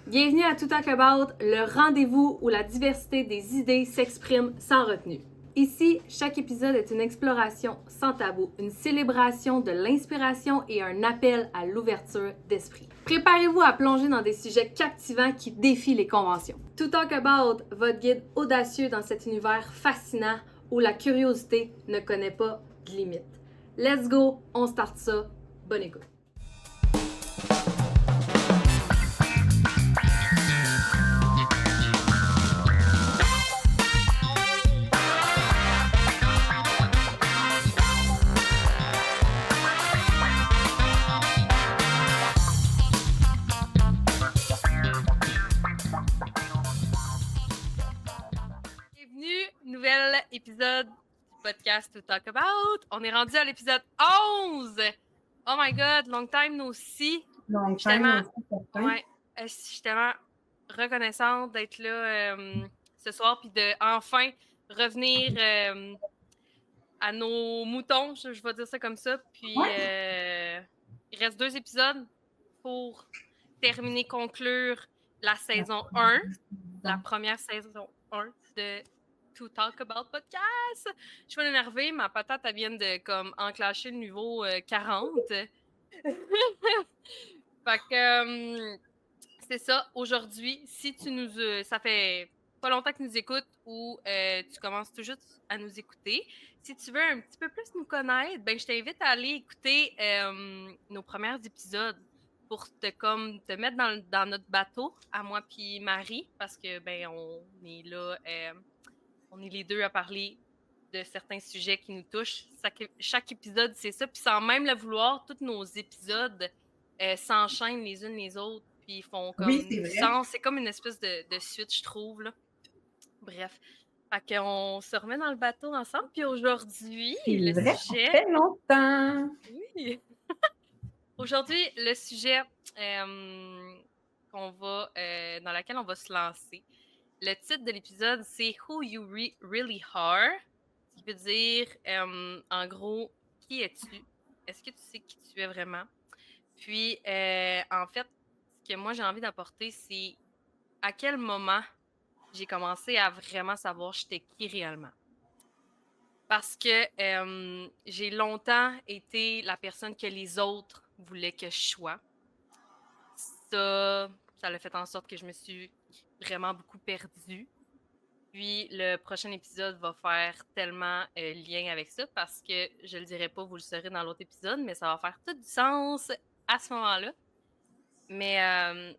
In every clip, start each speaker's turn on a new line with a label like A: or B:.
A: Bienvenue à To Talk About, le rendez-vous où la diversité des idées s'exprime sans retenue. Ici, chaque épisode est une exploration sans tabou, une célébration de l'inspiration et un appel à l'ouverture d'esprit. Préparez-vous à plonger dans des sujets captivants qui défient les conventions. To Talk About, votre guide audacieux dans cet univers fascinant où la curiosité ne connaît pas de limite. Let's go, on start ça. Bonne écoute. Nouvel épisode du podcast To Talk About. On est rendu à l'épisode 11. Oh my God, long time no see.
B: Long time no see.
A: Ouais, je suis tellement reconnaissante d'être là ce soir puis de enfin revenir à nos moutons, je vais dire ça comme ça. Puis il reste 2 épisodes pour terminer, conclure la saison 1, la première saison 1 de To Talk About Podcast. Je suis énervée, ma patate, elle vient de comme enclencher le niveau 40. Fait que c'est ça. Aujourd'hui, si tu nous... ça fait pas longtemps que tu nous écoutes ou tu commences tout juste à nous écouter, si tu veux un petit peu plus nous connaître, ben je t'invite à aller écouter nos premiers épisodes pour te mettre dans notre bateau, à moi puis Marie, parce que ben on est là... on est les deux à parler de certains sujets qui nous touchent. Chaque épisode, c'est ça. Puis sans même le vouloir, tous nos épisodes s'enchaînent les unes les autres. Puis ils font comme
B: du
A: sens. C'est comme une espèce de suite, je trouve. Là. Bref. Fait qu'on se remet dans le bateau ensemble. Puis aujourd'hui, le sujet...
B: Ça fait longtemps!
A: Oui! Aujourd'hui, le sujet dans lequel on va se lancer, le titre de l'épisode, c'est Who You Really Are, ce qui veut dire, en gros, qui es-tu? Est-ce que tu sais qui tu es vraiment? Puis, en fait, ce que moi j'ai envie d'apporter, c'est à quel moment j'ai commencé à vraiment savoir j'étais qui réellement. Parce que j'ai longtemps été la personne que les autres voulaient que je sois. Ça l'a fait en sorte que je me suis vraiment beaucoup perdue. Puis le prochain épisode va faire tellement lien avec ça parce que je le dirai pas, vous le saurez dans l'autre épisode, mais ça va faire tout du sens à ce moment-là. Mais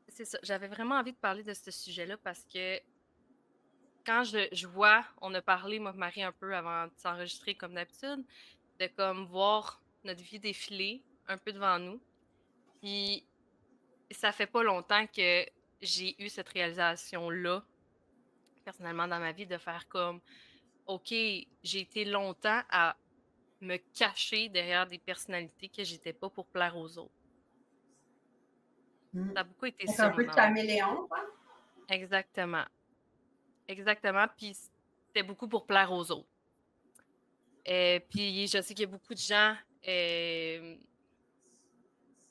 A: c'est ça, j'avais vraiment envie de parler de ce sujet-là parce que quand je vois, on a parlé, moi et Marie, un peu avant de s'enregistrer comme d'habitude, de comme voir notre vie défiler un peu devant nous. Puis ça fait pas longtemps que j'ai eu cette réalisation-là, personnellement dans ma vie, de faire comme OK, j'ai été longtemps à me cacher derrière des personnalités que j'étais pas pour plaire aux autres. Ça a beaucoup été ça.
B: C'est un peu de caméléon, quoi.
A: Exactement. Exactement. Puis c'était beaucoup pour plaire aux autres. Puis je sais qu'il y a beaucoup de gens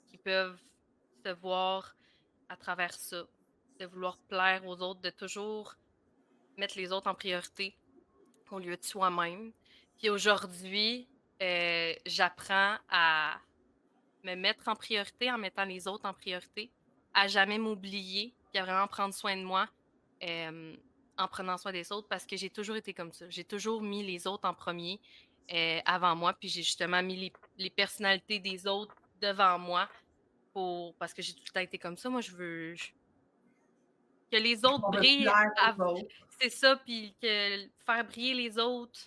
A: qui peuvent se voir à travers ça, de vouloir plaire aux autres, de toujours mettre les autres en priorité au lieu de soi-même. Puis aujourd'hui, j'apprends à me mettre en priorité en mettant les autres en priorité, à jamais m'oublier, puis à vraiment prendre soin de moi en prenant soin des autres parce que j'ai toujours été comme ça. J'ai toujours mis les autres en premier avant moi, puis j'ai justement mis les personnalités des autres devant moi parce que j'ai tout le temps été comme ça. Moi, je veux que les autres brillent. C'est ça, puis que faire briller les autres.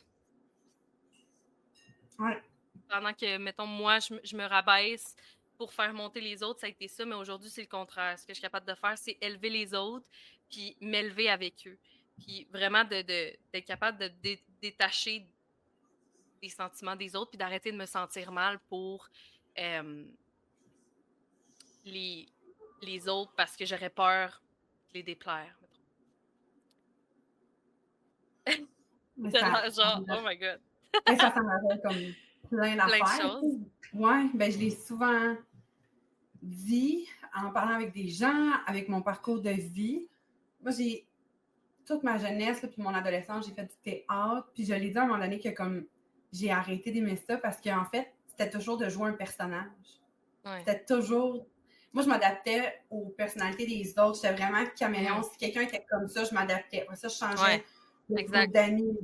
B: Ouais.
A: Pendant que, mettons, moi, je me rabaisse pour faire monter les autres, ça a été ça, mais aujourd'hui, c'est le contraire. Ce que je suis capable de faire, c'est élever les autres, puis m'élever avec eux. Puis vraiment d'être capable de détacher des sentiments des autres, puis d'arrêter de me sentir mal pour les autres parce que j'aurais peur de les déplaire. Genre, oh my God.
B: Ça s'en avait comme plein d'affaires.
A: Plein de choses.
B: Ouais, ben je l'ai souvent dit en parlant avec des gens, avec mon parcours de vie, moi, j'ai toute ma jeunesse, puis mon adolescence, j'ai fait du théâtre, puis je l'ai dit à un moment donné que comme j'ai arrêté d'aimer ça parce qu'en fait, c'était toujours de jouer un personnage.
A: Ouais.
B: C'était toujours... Moi, je m'adaptais aux personnalités des autres. J'étais vraiment caméléon. Si quelqu'un était comme ça, je m'adaptais. Après ça, je changeais de groupe d'amis.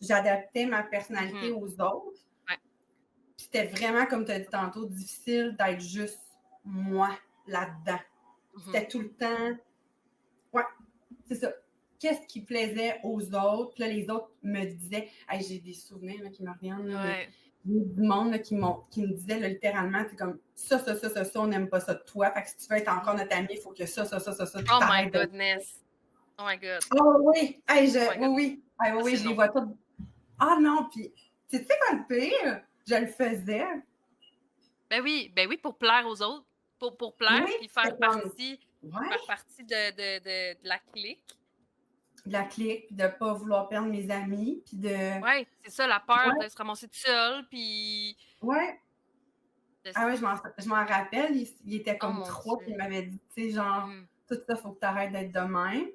B: J'adaptais ma personnalité aux autres.
A: Ouais.
B: Puis c'était vraiment, comme tu as dit tantôt, difficile d'être juste moi là-dedans. C'était tout le temps... Ouais, c'est ça. Qu'est-ce qui plaisait aux autres? Puis là, les autres me disaient... Hey, j'ai des souvenirs là, qui me reviennent. Là, mais du monde là, qui me disait là, littéralement, c'est comme ça, on n'aime pas ça de toi. Fait que si tu veux être encore notre ami, il faut que ça.
A: Oh my goodness! Oh my god!
B: Oh oui! Hey,
A: oh
B: oui, je les vois toutes. Ah non, puis tu sais quoi le pire? Je le faisais.
A: Ben oui, pour plaire aux autres. Pour plaire, puis faire partie de la clique.
B: De la clique, puis de ne pas vouloir perdre mes amis, puis de...
A: Ouais, c'est ça, la peur de se ramasser tout seul, puis...
B: Ouais. Ah ouais, je m'en rappelle, il était comme 3, puis il m'avait dit, tu sais, genre, tout ça, il faut que tu arrêtes d'être de même.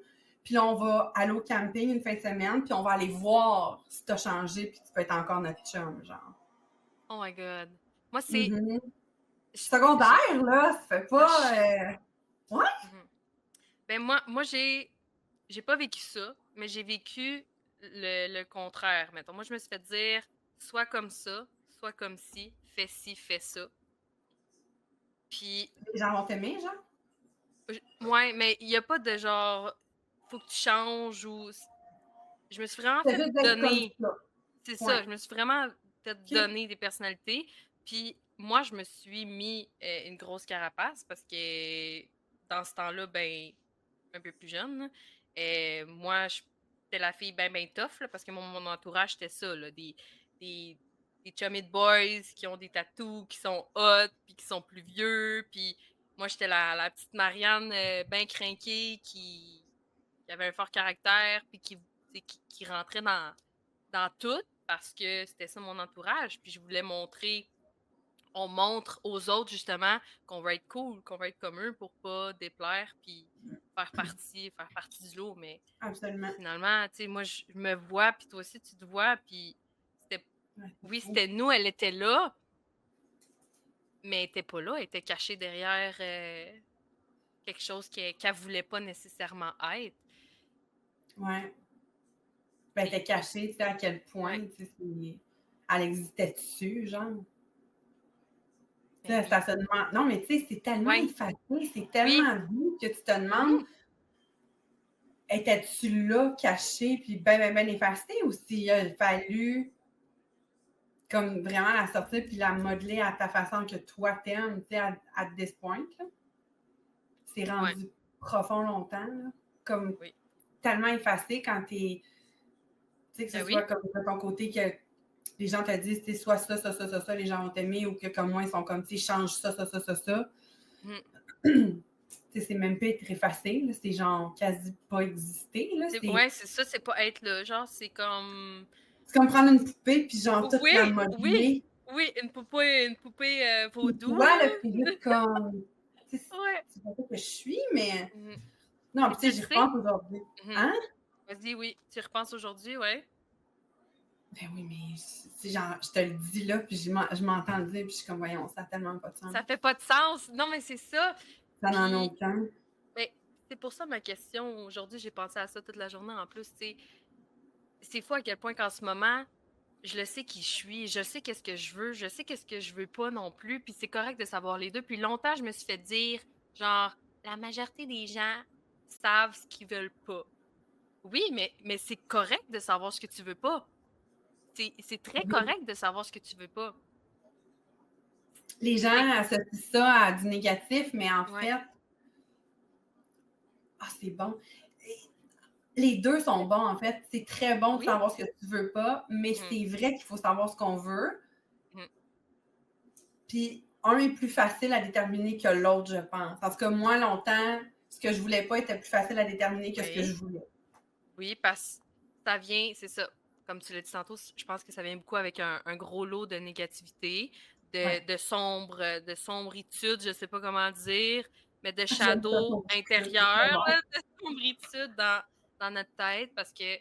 B: Puis là, on va aller au camping une fin de semaine, puis on va aller voir si t'as changé, puis tu peux être encore notre chum, genre.
A: Oh my God. Moi, c'est...
B: Secondaire, là, ça fait pas... Ouais?
A: Ben moi j'ai pas vécu ça, mais j'ai vécu le contraire, mettons. Moi, je me suis fait dire, soit comme ça, soit comme ci, fais ça. Puis...
B: Les gens vont t'aimer, genre?
A: Ouais, mais il n'y a pas de genre, faut que tu changes ou... Je me suis vraiment fait donner... C'est ça, je me suis vraiment fait donner des personnalités. Puis moi, je me suis mis une grosse carapace parce que dans ce temps-là, ben, un peu plus jeune, moi, j'étais la fille ben tough, là, parce que mon entourage, c'était ça, là, des chummy boys qui ont des tatous, qui sont hot, puis qui sont plus vieux, puis moi, j'étais la petite Marianne ben crinquée qui avait un fort caractère, puis qui rentrait dans tout, parce que c'était ça mon entourage, puis je voulais montrer... On montre aux autres, justement, qu'on va être cool, qu'on va être comme eux pour pas déplaire, puis faire partie du lot, mais finalement, tu sais, moi, je me vois, puis toi aussi, tu te vois, puis c'était... Oui, c'était nous, elle était là, mais elle était pas là, elle était cachée derrière quelque chose qu'elle voulait pas nécessairement être.
B: Ouais. Ben, elle était cachée, tu sais, à quel point, tu sais, elle existait dessus, genre. Ça se demande... Non, mais tu sais, c'est tellement effacé, c'est tellement vu que tu te demandes, étais-tu là, caché, puis ben effacé, ou s'il a fallu comme vraiment la sortir puis la modeler à ta façon que toi t'aimes, tu sais, à this point, là. C'est rendu profond longtemps, là. Comme tellement effacé quand t'es... Tu sais, que ce soit comme de ton côté que les gens te disent, c'est soit ça, les gens vont t'aimer, ou que comme moi, ils sont comme, tu sais, change ça. C'est même pas être effacé, là, c'est genre quasi pas exister. Là,
A: c'est ça, c'est pas être là. Genre, c'est comme...
B: C'est comme prendre une poupée, puis genre toute la modeler.
A: Oui, une poupée vaudou.
B: Tu vois, là, puis juste comme... C'est pas ça que je suis, mais... Non, puis tu sais, j'y repense aujourd'hui. Hein?
A: Vas-y, oui. Tu y repenses aujourd'hui, ouais.
B: Ben oui, mais genre, je te le dis là, puis je m'entends le dire, puis je suis comme, voyons, ça n'a tellement pas de sens.
A: Ça fait pas de sens. Non, mais c'est ça.
B: Ça n'en a aucun.
A: Ben, c'est pour ça ma question. Aujourd'hui, j'ai pensé à ça toute la journée en plus. C'est fou à quel point qu'en ce moment, je le sais qui je suis, je sais qu'est-ce que je veux, je sais qu'est-ce que je veux pas non plus, puis c'est correct de savoir les deux. Puis longtemps, je me suis fait dire, genre, la majorité des gens savent ce qu'ils veulent pas. Oui, mais c'est correct de savoir ce que tu veux pas. C'est très correct de savoir ce que tu veux pas.
B: Les gens associent ça à du négatif, mais en fait... Ah, c'est bon. Les deux sont bons, en fait. C'est très bon de savoir ce que tu veux pas, mais c'est vrai qu'il faut savoir ce qu'on veut. Puis, un est plus facile à déterminer que l'autre, je pense. Parce que moi, longtemps, ce que je voulais pas était plus facile à déterminer que ce que je voulais.
A: Oui, parce que ça vient, c'est ça. Comme tu l'as dit tantôt, je pense que ça vient beaucoup avec un gros lot de négativité, de sombritude, je sais pas comment dire. mais de
B: J'aime ça
A: shadow
B: ton petit truc, c'est
A: intérieur,
B: bon.
A: là, de sombritude dans notre tête, parce que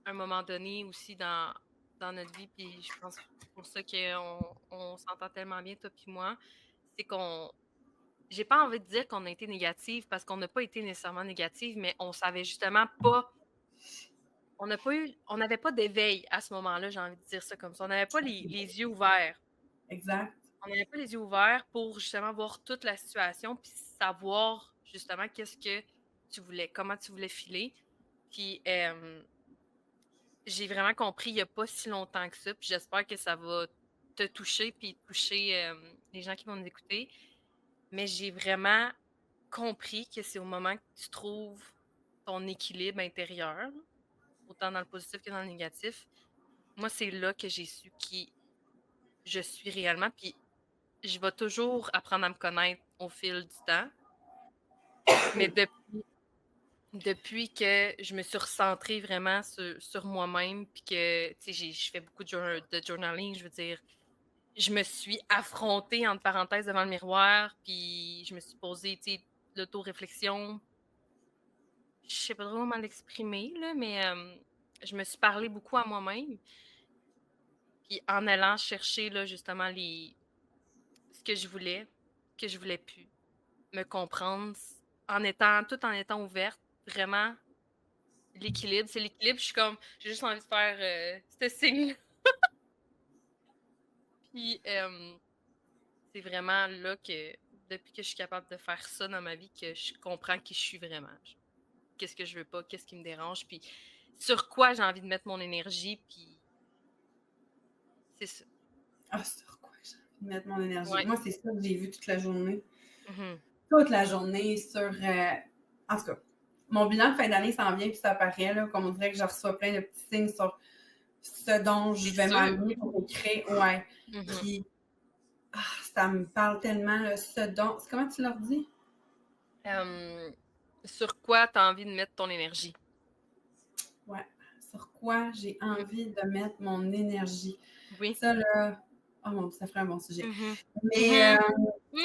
A: à un moment donné aussi dans notre vie, puis je pense que c'est pour ça qu'on s'entend tellement bien, toi puis moi, c'est qu'on j'ai pas envie de dire qu'on a été négative parce qu'on n'a pas été nécessairement négative, mais on savait justement pas on n'avait pas d'éveil à ce moment-là, j'ai envie de dire ça comme ça. On n'avait pas les yeux ouverts.
B: Exact.
A: On n'avait pas les yeux ouverts pour justement voir toute la situation puis savoir justement qu'est-ce que tu voulais, comment tu voulais filer. Puis j'ai vraiment compris il n'y a pas si longtemps que ça, puis j'espère que ça va te toucher puis toucher les gens qui vont nous écouter. Mais j'ai vraiment compris que c'est au moment que tu trouves ton équilibre intérieur, autant dans le positif que dans le négatif. Moi, c'est là que j'ai su qui je suis réellement, puis je vais toujours apprendre à me connaître au fil du temps. Mais depuis que je me suis recentrée vraiment sur moi-même, puis que, tu sais, je fais beaucoup de journaling, je veux dire, je me suis affrontée, entre parenthèses, devant le miroir, puis je me suis posée, tu sais, l'auto-réflexion. Je sais pas trop comment l'exprimer, là, mais je me suis parlé beaucoup à moi-même. Puis en allant chercher, là, justement, ce que je voulais plus, me comprendre, tout en étant ouverte, vraiment, l'équilibre. C'est l'équilibre, je suis comme, j'ai juste envie de faire ce signe. Puis c'est vraiment là que, depuis que je suis capable de faire ça dans ma vie, que je comprends qui je suis vraiment. Qu'est-ce que je veux pas, qu'est-ce qui me dérange, puis sur quoi j'ai envie de mettre mon énergie, puis c'est ça.
B: Ah, sur quoi j'ai envie de mettre mon énergie?
A: Ouais.
B: Moi, c'est ça que j'ai vu toute la journée.
A: Mhm.
B: Toute la journée sur. En tout cas, mon bilan de fin d'année s'en vient, puis ça paraît, là, comme on dirait que je reçois plein de petits signes sur ce dont je
A: C'est
B: vais
A: sûr.
B: m'aligner pour écrire. Ouais.
A: Mhm.
B: Puis, ça me parle tellement, là, ce dont. Comment tu leur dis?
A: Sur quoi tu as envie de mettre ton énergie?
B: Ouais. Sur quoi j'ai envie de mettre mon énergie.
A: Oui.
B: Ça, là. Oh mon Dieu, ça ferait un bon sujet.
A: Mhm.
B: Mais.
A: Mhm.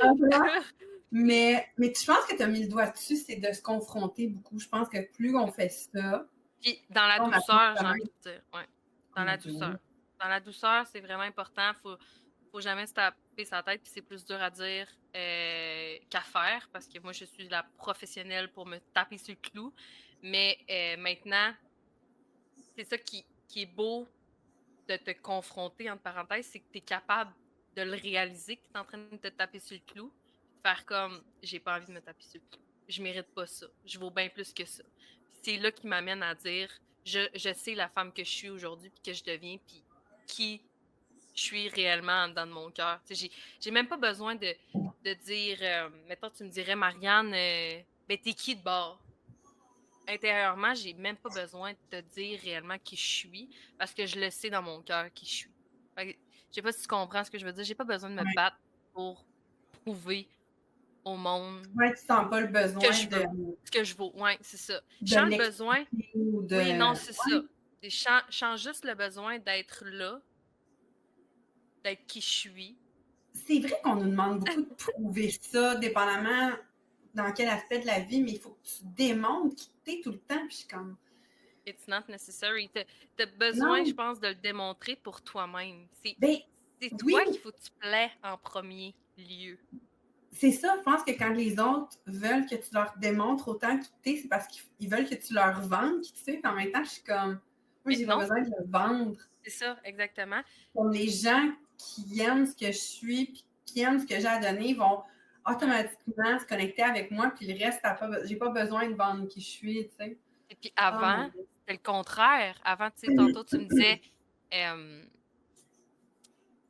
A: Mhm.
B: Mais je pense que tu as mis le doigt dessus, c'est de se confronter beaucoup. Je pense que plus on fait ça,
A: Puis dans la
B: on apprend
A: douceur,
B: à
A: j'ai
B: connaître.
A: envie de dire. Ouais.
B: Oh
A: Dans
B: mon
A: la
B: Dieu,
A: douceur.
B: oui.
A: Dans la douceur, c'est vraiment important. Faut jamais se taper sa tête, puis c'est plus dur à dire qu'à faire, parce que moi, je suis la professionnelle pour me taper sur le clou. Mais maintenant, c'est ça qui est beau de te confronter, entre parenthèses, c'est que tu es capable de le réaliser que tu es en train de te taper sur le clou, faire comme j'ai pas envie de me taper sur le clou. Je mérite pas ça. Je vaux bien plus que ça. C'est là qui m'amène à dire je sais la femme que je suis aujourd'hui, puis que je deviens, puis qui je suis réellement en dedans de mon cœur. J'ai même pas besoin de dire mettons, tu me dirais, Marianne, ben t'es qui de bord? Intérieurement, j'ai même pas besoin de te dire réellement qui je suis parce que je le sais dans mon cœur qui je suis. Fait que, je sais pas si tu comprends ce que je veux dire. J'ai pas besoin de me
B: Ouais.
A: battre pour prouver au monde
B: Ouais, tu sens pas le
A: ce que
B: besoin
A: je veux, ce que je vaux. Ouais, c'est ça. Je
B: de
A: sens le besoin.
B: l'expliquer ou de.
A: Oui, non, c'est ça.
B: Ouais.
A: Je sens juste le besoin d'être là, d'être qui je suis.
B: C'est vrai qu'on nous demande beaucoup de prouver ça, dépendamment dans quel aspect de la vie, mais il faut que tu démontres qui t'es tout le temps. Puis je suis comme.
A: It's not necessary. T'as besoin, je
B: Non,
A: pense, de le démontrer pour toi-même.
B: ben
A: C'est
B: oui,
A: toi qu'il faut que tu plais en premier lieu.
B: c'est ça. Je pense que quand les autres veulent que tu leur démontres autant qui t'es, c'est parce qu'ils veulent que tu leur vendes qui tu sais. Puis en même temps, je suis comme. Moi,
A: Mais
B: j'ai pas
A: non,
B: besoin de le vendre.
A: c'est ça, exactement.
B: Pour les gens qui aiment ce que je suis puis qui aiment ce que j'ai à donner vont automatiquement se connecter avec moi, puis le reste, j'ai pas besoin de vendre qui je suis, tu sais.
A: Et puis
B: Oh mon
A: avant,
B: Dieu.
A: c'était le contraire. Avant, tu sais, tantôt, tu me disais, euh,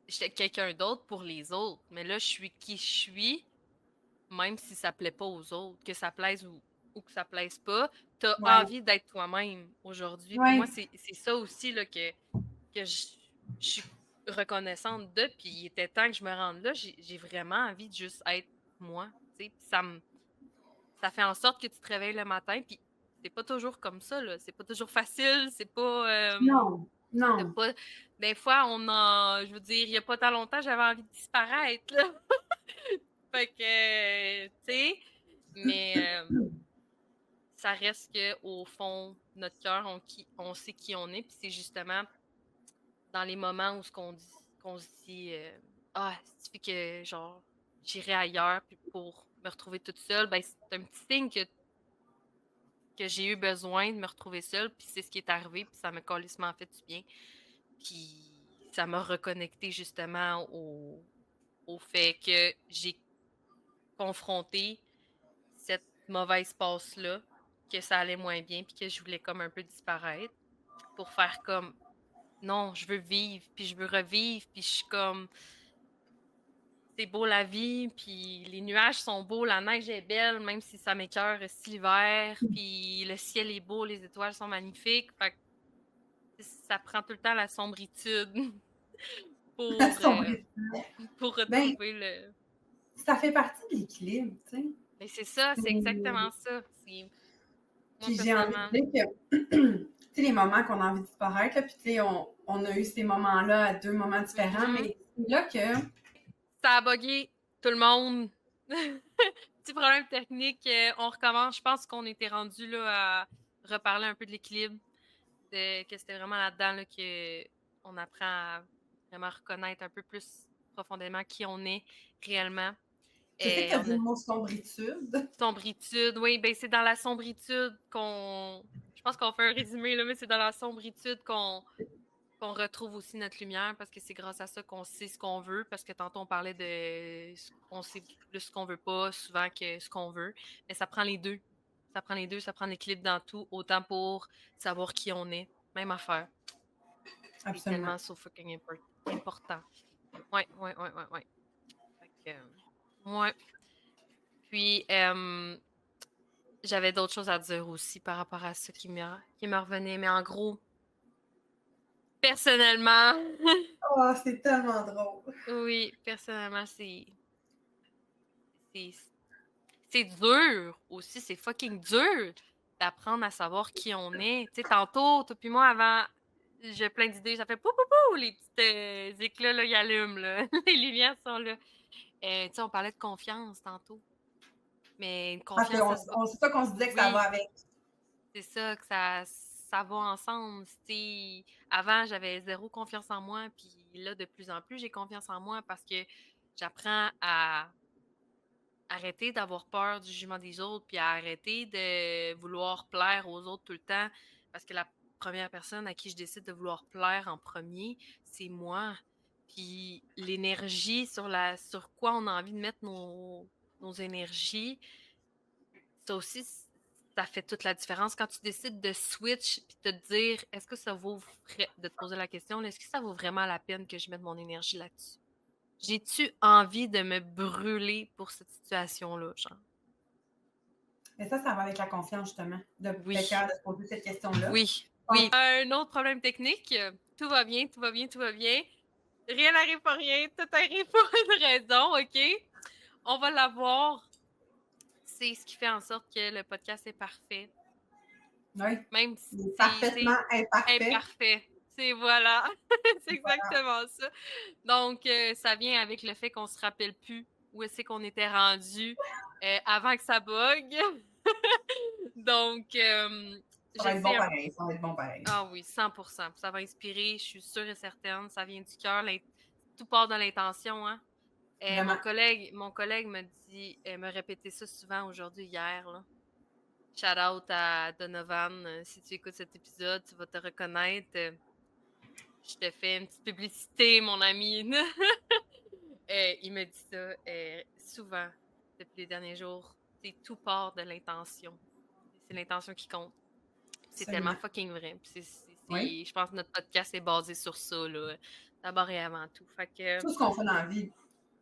A: j'étais quelqu'un d'autre pour les autres. Mais là, je suis qui je suis, même si ça plaît pas aux autres, que ça plaise ou que ça plaise pas. T'as
B: Ouais.
A: envie d'être toi-même aujourd'hui. Puis moi,
B: Ouais.
A: c'est ça aussi là, que je suis reconnaissante de. Puis il était temps que je me rende là. J'ai vraiment envie de juste être moi. Tu sais, puis ça fait en sorte que tu te réveilles le matin, puis c'est pas toujours comme ça, là. C'est pas toujours facile, c'est pas.
B: Non.
A: T'as
B: Non.
A: pas. Des fois, je veux dire, il y a pas tant longtemps, j'avais envie de disparaître, là. Fait que, tu sais, mais ça reste qu'au fond, notre cœur, on sait qui on est, puis c'est justement dans les moments où qu'on se dit ah, ça fait que genre j'irai ailleurs puis pour me retrouver toute seule, ben c'est un petit signe que j'ai eu besoin de me retrouver seule, puis c'est ce qui est arrivé, puis ça m'a calissement fait du bien. Puis ça m'a reconnecté justement au fait que j'ai confronté cette mauvaise passe-là, que ça allait moins bien, puis que je voulais comme un peu disparaître pour faire comme non, je veux vivre, puis je veux revivre, puis je suis comme c'est beau la vie, puis les nuages sont beaux, la neige est belle, même si ça m'écoeure si l'hiver, puis le ciel est beau, les étoiles sont magnifiques. Fait que ça prend tout le temps la sombritude
B: La
A: pour,
B: sombreté.
A: pour
B: Ben,
A: retrouver le.
B: ça fait partie de l'équilibre, tu sais.
A: Mais c'est ça, c'est exactement ça. Moi,
B: Puis j'ai envie
A: personnellement.
B: de dire que, tu sais, les moments qu'on a envie de disparaître, là, puis tu sais, on a eu ces moments-là à deux moments différents,
A: Mhm.
B: mais c'est là que
A: Ça a bugué tout le monde. Petit problème technique, on recommence. Je pense qu'on était rendu là à reparler un peu de l'équilibre. Que c'était vraiment là-dedans là, qu'on apprend à vraiment reconnaître un peu plus profondément qui on est réellement.
B: je sais que
A: Et
B: tu as
A: on
B: dit
A: a
B: le mot sombritude.
A: sombritude, oui, ben c'est dans la sombritude qu'on. Je pense qu'on fait un résumé, là, mais c'est dans la sombritude qu'on retrouve aussi notre lumière parce que c'est grâce à ça qu'on sait ce qu'on veut. Parce que tantôt on parlait de on sait plus ce qu'on veut pas souvent que ce qu'on veut. Mais ça prend les deux. Ça prend les deux, ça prend l'équilibre dans tout, autant pour savoir qui on est. Même affaire. C'est
B: Absolument.
A: tellement so fucking important. Ouais, ouais, ouais, ouais, ouais. Fait que, ouais. Puis, j'avais d'autres choses à dire aussi par rapport à ça qui me revenait. Mais en gros, personnellement,
B: Oh, c'est tellement drôle.
A: oui, personnellement, c'est, c'est dur aussi. C'est fucking dur d'apprendre à savoir qui on est. Tu sais, tantôt, toi puis moi, avant, j'ai plein d'idées. Ça fait pou pou pou, les petits éclats, là, ils allument, là. Les lumières sont là. Tu sais, on parlait de confiance tantôt. Mais une
B: Parce que
A: confiance, ça se bat.
B: c'est ça qu'on se disait que ça va
A: Oui,
B: avec.
A: c'est ça, que ça va ensemble. T'sais, avant, j'avais zéro confiance en moi, puis là, de plus en plus, j'ai confiance en moi parce que j'apprends à arrêter d'avoir peur du jugement des autres, puis à arrêter de vouloir plaire aux autres tout le temps, parce que la première personne à qui je décide de vouloir plaire en premier, c'est moi. Puis l'énergie sur quoi on a envie de mettre nos énergies, ça aussi, ça fait toute la différence. Quand tu décides de switch puis te dire, est-ce que ça vaut de te poser la question, est-ce que ça vaut vraiment la peine que je mette mon énergie là-dessus? J'ai-tu envie de me brûler pour cette situation-là, genre?
B: Mais ça va avec la confiance, justement, d'être
A: Oui,
B: capable de se poser cette question-là.
A: oui, oui. Un autre problème technique, tout va bien, tout va bien, tout va bien. Rien n'arrive pour rien, tout arrive pour une raison, OK? On va l'avoir. C'est ce qui fait en sorte que le podcast est parfait.
B: Oui.
A: Même
B: Il est
A: si
B: parfaitement
A: c'est
B: imparfait.
A: imparfait. C'est voilà. C'est
B: Voilà.
A: exactement ça. Donc, ça vient avec le fait qu'on se rappelle plus où est-ce qu'on était rendu avant que ça bug. Donc,
B: Ça va
A: je
B: être
A: sais
B: bon
A: un.
B: pareil. Ça va être bon pareil.
A: Ah oui, 100%. Ça va inspirer, je suis sûre et certaine. Ça vient du cœur. Tout part de l'intention, hein.
B: Vraiment.
A: Mon collègue me dit, me répétait ça souvent aujourd'hui, hier, là. Shout out à Donovan. Si tu écoutes cet épisode, tu vas te reconnaître. Je te fais une petite publicité, mon ami. Il me dit ça souvent depuis les derniers jours. C'est tout part de l'intention. C'est l'intention qui compte. C'est tellement
B: Absolument.
A: fucking vrai.
B: Oui.
A: Je pense que notre podcast est basé sur ça, là, d'abord et avant tout. Fait que,
B: Tout ce qu'on fait dans la vie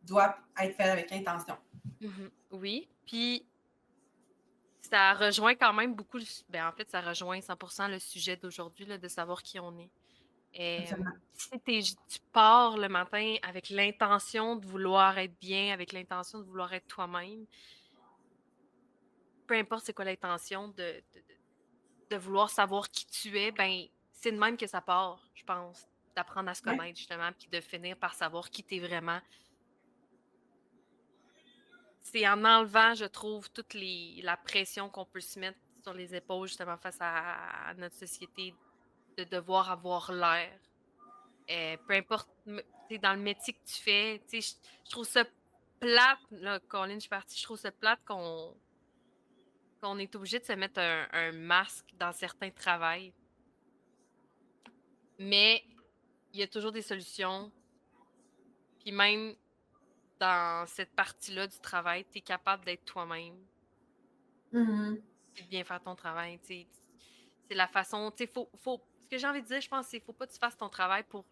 B: doit être fait avec intention.
A: oui. Puis, ça rejoint quand même beaucoup, ben, en fait, ça rejoint 100% le sujet d'aujourd'hui, là, de savoir qui on est.
B: Absolument.
A: Si tu pars le matin avec l'intention de vouloir être bien, avec l'intention de vouloir être toi-même, peu importe c'est quoi l'intention de vouloir savoir qui tu es, ben c'est de même que ça part, je pense, d'apprendre à se
B: Oui.
A: connaître justement, puis de finir par savoir qui t'es vraiment. c'est en enlevant, je trouve, toute la pression qu'on peut se mettre sur les épaules, justement, face à notre société, de devoir avoir l'air. Peu importe, tu sais, dans le métier que tu fais, tu sais, je trouve ça plate, là, Colin, je suis partie, je trouve ça plate qu'on est obligé de se mettre un masque dans certains travails. Mais il y a toujours des solutions. Puis même dans cette partie-là du travail, tu es capable d'être toi-même
B: Mhm.
A: et de bien faire ton travail. Tu sais. C'est la façon, tu sais, ce que j'ai envie de dire, je pense, c'est faut pas que tu fasses ton travail pour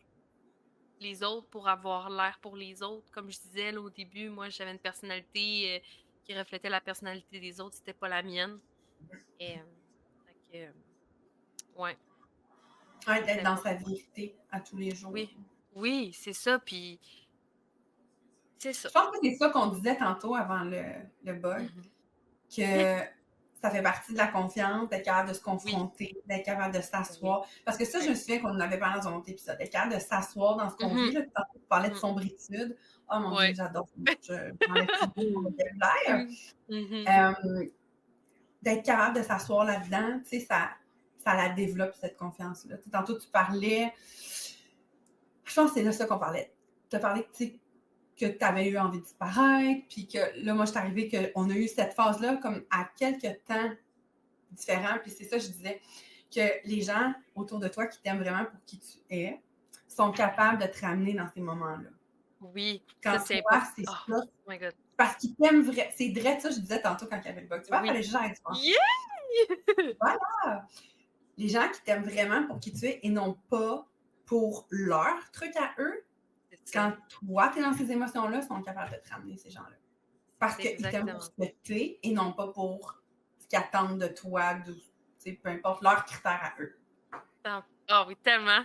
A: les autres, pour avoir l'air pour les autres. Comme je disais là, au début, moi, j'avais une personnalité qui reflétait la personnalité des autres, c'était pas la mienne. Et, fait que, ouais,
B: Ouais,
A: c'est
B: d'être dans sa
A: important.
B: vérité à tous les jours.
A: Oui, oui, c'est ça, puis c'est ça.
B: Je pense que c'est ça qu'on disait tantôt avant le bug,
A: Mhm.
B: que ça fait partie de la confiance, d'être capable de se
A: Oui,
B: confronter, d'être capable de
A: oui,
B: s'asseoir. Parce que ça, je
A: oui.
B: me souviens qu'on en avait parlé dans un autre épisode, d'être capable de s'asseoir dans ce qu'on vit.
A: Mhm,
B: Là, tantôt, tu parlais de
A: mhm.
B: sombritude. Oh mon Dieu,
A: Ouais.
B: j'adore ça. J'enlève plus de mots dans mon vocabulaire.
A: Oui. Mhm.
B: D'être capable de s'asseoir là-dedans, tu sais, ça la développe, cette confiance-là. Tu sais, tantôt, tu parlais, je pense que c'est de ça qu'on parlait. Tu as parlé que tu avais eu envie de disparaître, puis que là, moi, je suis arrivée qu'on a eu cette phase-là comme à quelques temps différents, puis c'est ça, je disais, que les gens autour de toi qui t'aiment vraiment pour qui tu es sont capables de te ramener dans ces moments-là.
A: Oui, ça
B: Quand
A: c'est
B: toi,
A: important.
B: c'est
A: Oh
B: ça,
A: my God.
B: parce qu'ils t'aiment vraiment. C'est vrai, ça, je disais tantôt quand il y avait le bug. Tu vois, il
A: Oui.
B: fallait juste arrêter de penser.
A: Yeah!
B: Voilà! Les gens qui t'aiment vraiment pour qui tu es et non pas pour leur truc à eux,
A: C'est ça.
B: quand toi, tu es dans ces émotions-là, sont capables de te ramener, ces gens-là. Parce
A: C'est
B: qu'ils t'aiment pour ce
A: exactement.
B: que tu es et non pas pour ce qu'ils attendent de toi, peu importe leurs critères à eux.
A: Ah oui, tellement.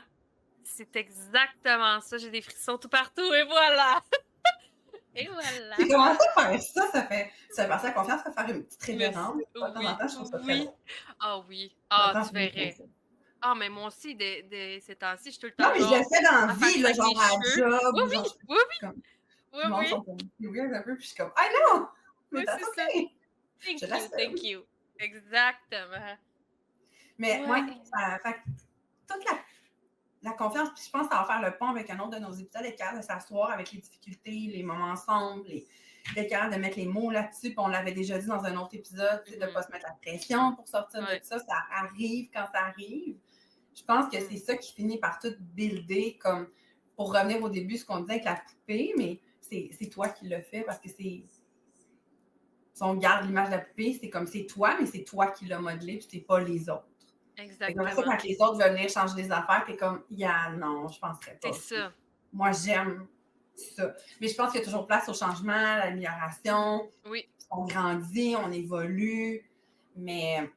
A: C'est exactement ça. J'ai des frissons tout partout et voilà. Et
B: J'ai
A: voilà.
B: commencé à faire ça, ça fait passer la confiance, ça fait faire une petite
A: Merci.
B: révérence. De temps en
A: Oui,
B: temps, je trouve ça très
A: oui.
B: drôle.
A: Ah oui.
B: Je me
A: Ah,
B: prends
A: tu
B: pour une
A: verrais.
B: princesse.
A: Ah, mais moi aussi, ces temps-ci, je suis tout le
B: Non,
A: temps
B: mais je le
A: genre
B: fais dans la
A: à faire
B: vie,
A: ça
B: là,
A: avec mes
B: genre à
A: cheveux.
B: job,
A: Oui,
B: ou genre,
A: oui,
B: je
A: oui,
B: suis comme,
A: oui,
B: le monde
A: oui.
B: sont comme, c'est weird un peu, puis je suis comme, I know!
A: Oui,
B: Mais that's
A: c'est ça.
B: okay! Je
A: Thank you,
B: l'assume.
A: thank you. Exactement.
B: Mais
A: Ouais.
B: ouais, ça fait toute la confiance, puis je pense que ça va faire le pont avec un autre de nos épisodes, être capable de s'asseoir avec les difficultés, les moments ensemble, d'être capable de mettre les mots là-dessus, puis on l'avait déjà dit dans un autre épisode, de ne pas se mettre la pression pour sortir de
A: Ouais.
B: ça, ça arrive quand ça arrive. Je pense que c'est ça qui finit par tout builder, comme, pour revenir au début, ce qu'on disait avec la poupée, mais c'est toi qui le fais, parce que c'est, si on garde l'image de la poupée, c'est comme, c'est toi, mais c'est toi qui l'as modelé, puis c'est pas les autres. Fait que ça,
A: Exactement.
B: quand les autres veulent venir changer des affaires, t'es comme, yeah, non, je penserais
A: C'est
B: pas.
A: ça.
B: Moi, j'aime ça. Mais je pense qu'il y a toujours place au changement, à l'amélioration.
A: Oui,
B: On grandit, on évolue, mais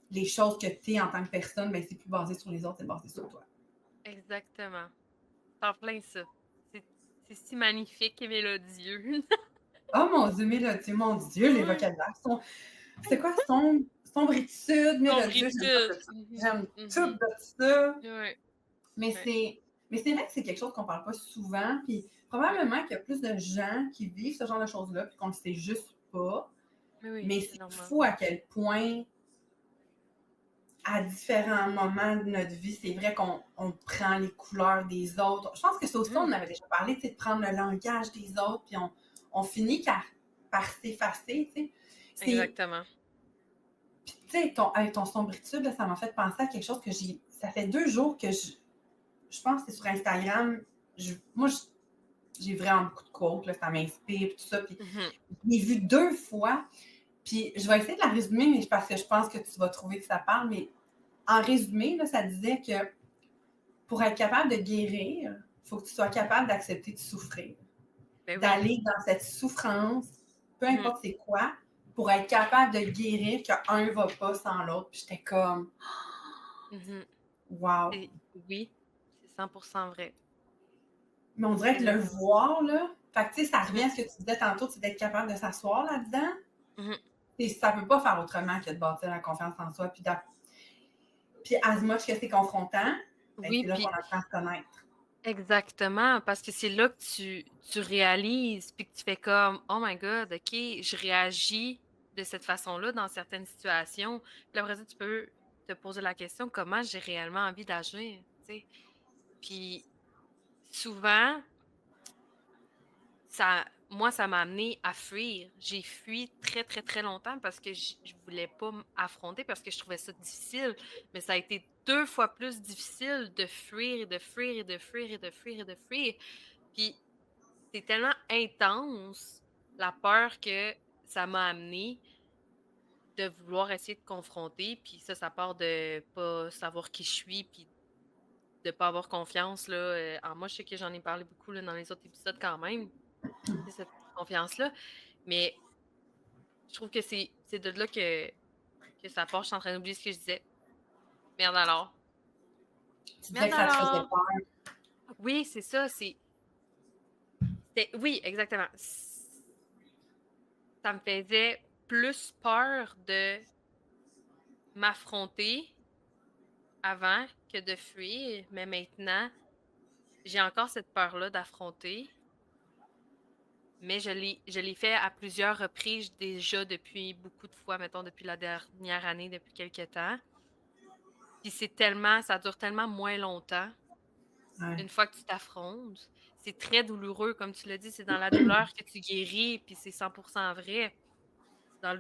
B: les choses que tu es en tant que personne, ben, c'est plus basé sur les autres, c'est basé sur toi.
A: exactement. T'en plein ça. C'est c'est si magnifique et mélodieux.
B: Oh mon Dieu, mélodieux, mon Dieu, les
A: Ouais.
B: vocabulaires sont. C'est quoi? Sombritude, mélodieux, j'aime
A: Sombritude.
B: tout ça.
A: Mhm,
B: J'aime tout
A: mhm.
B: de ça.
A: Ouais,
B: Mais
A: ouais.
B: c'est, mais c'est vrai que c'est quelque chose qu'on parle pas souvent. Puis
A: Ouais.
B: probablement qu'il y a plus de gens qui vivent ce genre de choses-là, puis qu'on le sait juste pas.
A: Mais oui,
B: Mais
A: c'est
B: c'est
A: normal.
B: fou à quel point, à différents moments de notre vie, c'est vrai qu'on prend les couleurs des autres. Je pense que c'est aussi, on avait déjà parlé, de prendre le langage des autres, puis on finit par s'effacer, tu sais.
A: Exactement.
B: Puis, tu sais, avec ton sombritude, là, ça m'a fait penser à quelque chose que ça fait 2 jours que je pense que c'est sur Instagram. Moi, j'ai vraiment beaucoup de quotes, là, ça m'inspire, tout ça. Puis,
A: Mhm.
B: je l'ai vu 2 fois. Puis, je vais essayer de la résumer, mais parce que je pense que tu vas trouver que ça parle. Mais en résumé, là, ça disait que pour être capable de guérir, il faut que tu sois capable d'accepter de souffrir.
A: Ben oui.
B: D'aller dans cette souffrance, peu
A: Mhm.
B: importe c'est quoi, pour être capable de guérir qu'un ne va pas sans l'autre. Puis, j'étais comme,
A: Mhm.
B: wow.
A: Oui, c'est 100% vrai.
B: Mais on dirait
A: C'est
B: que le
A: vraiment.
B: voir, là, fait que, tu sais, ça revient
A: Mhm.
B: à ce que tu disais tantôt, c'est d'être capable de s'asseoir là-dedans.
A: Mhm.
B: Et ça ne peut pas faire autrement que de bâtir la confiance en soi. Puis as much que c'est confrontant, ben,
A: Oui,
B: c'est là qu'on
A: puis
B: apprend à se connaître.
A: Exactement, parce que c'est là que tu réalises, puis que tu fais comme, oh my God, OK, je réagis de cette façon-là dans certaines situations. Puis après ça, tu peux te poser la question, comment j'ai réellement envie d'agir, tu sais. Puis souvent, moi, ça m'a amené à fuir. J'ai fui très, très, très longtemps parce que je voulais pas m'affronter, parce que je trouvais ça difficile. Mais ça a été 2 fois plus difficile de fuir et de fuir et de fuir et de fuir et de fuir. Puis c'est tellement intense, la peur que ça m'a amené de vouloir essayer de confronter. Puis ça part de pas savoir qui je suis, puis de pas avoir confiance là, en moi. Je sais que j'en ai parlé beaucoup là, dans les autres épisodes quand même, c'est cette confiance-là. Mais je trouve que c'est de là que ça part. Je suis en train d'oublier ce que je disais. Merde alors.
B: Tu disais
A: Merde
B: que ça te faisait
A: alors.
B: peur.
A: Oui, c'est ça. Oui, exactement. Ça me faisait plus peur de m'affronter avant que de fuir, mais maintenant, j'ai encore cette peur-là d'affronter, mais je l'ai fait à plusieurs reprises déjà depuis beaucoup de fois, mettons depuis la dernière année, depuis quelques temps. Puis ça dure tellement moins longtemps
B: Ouais.
A: une fois que tu t'affrontes. C'est très douloureux, comme tu l'as dit, c'est dans la douleur que tu guéris, puis c'est 100% vrai. C'est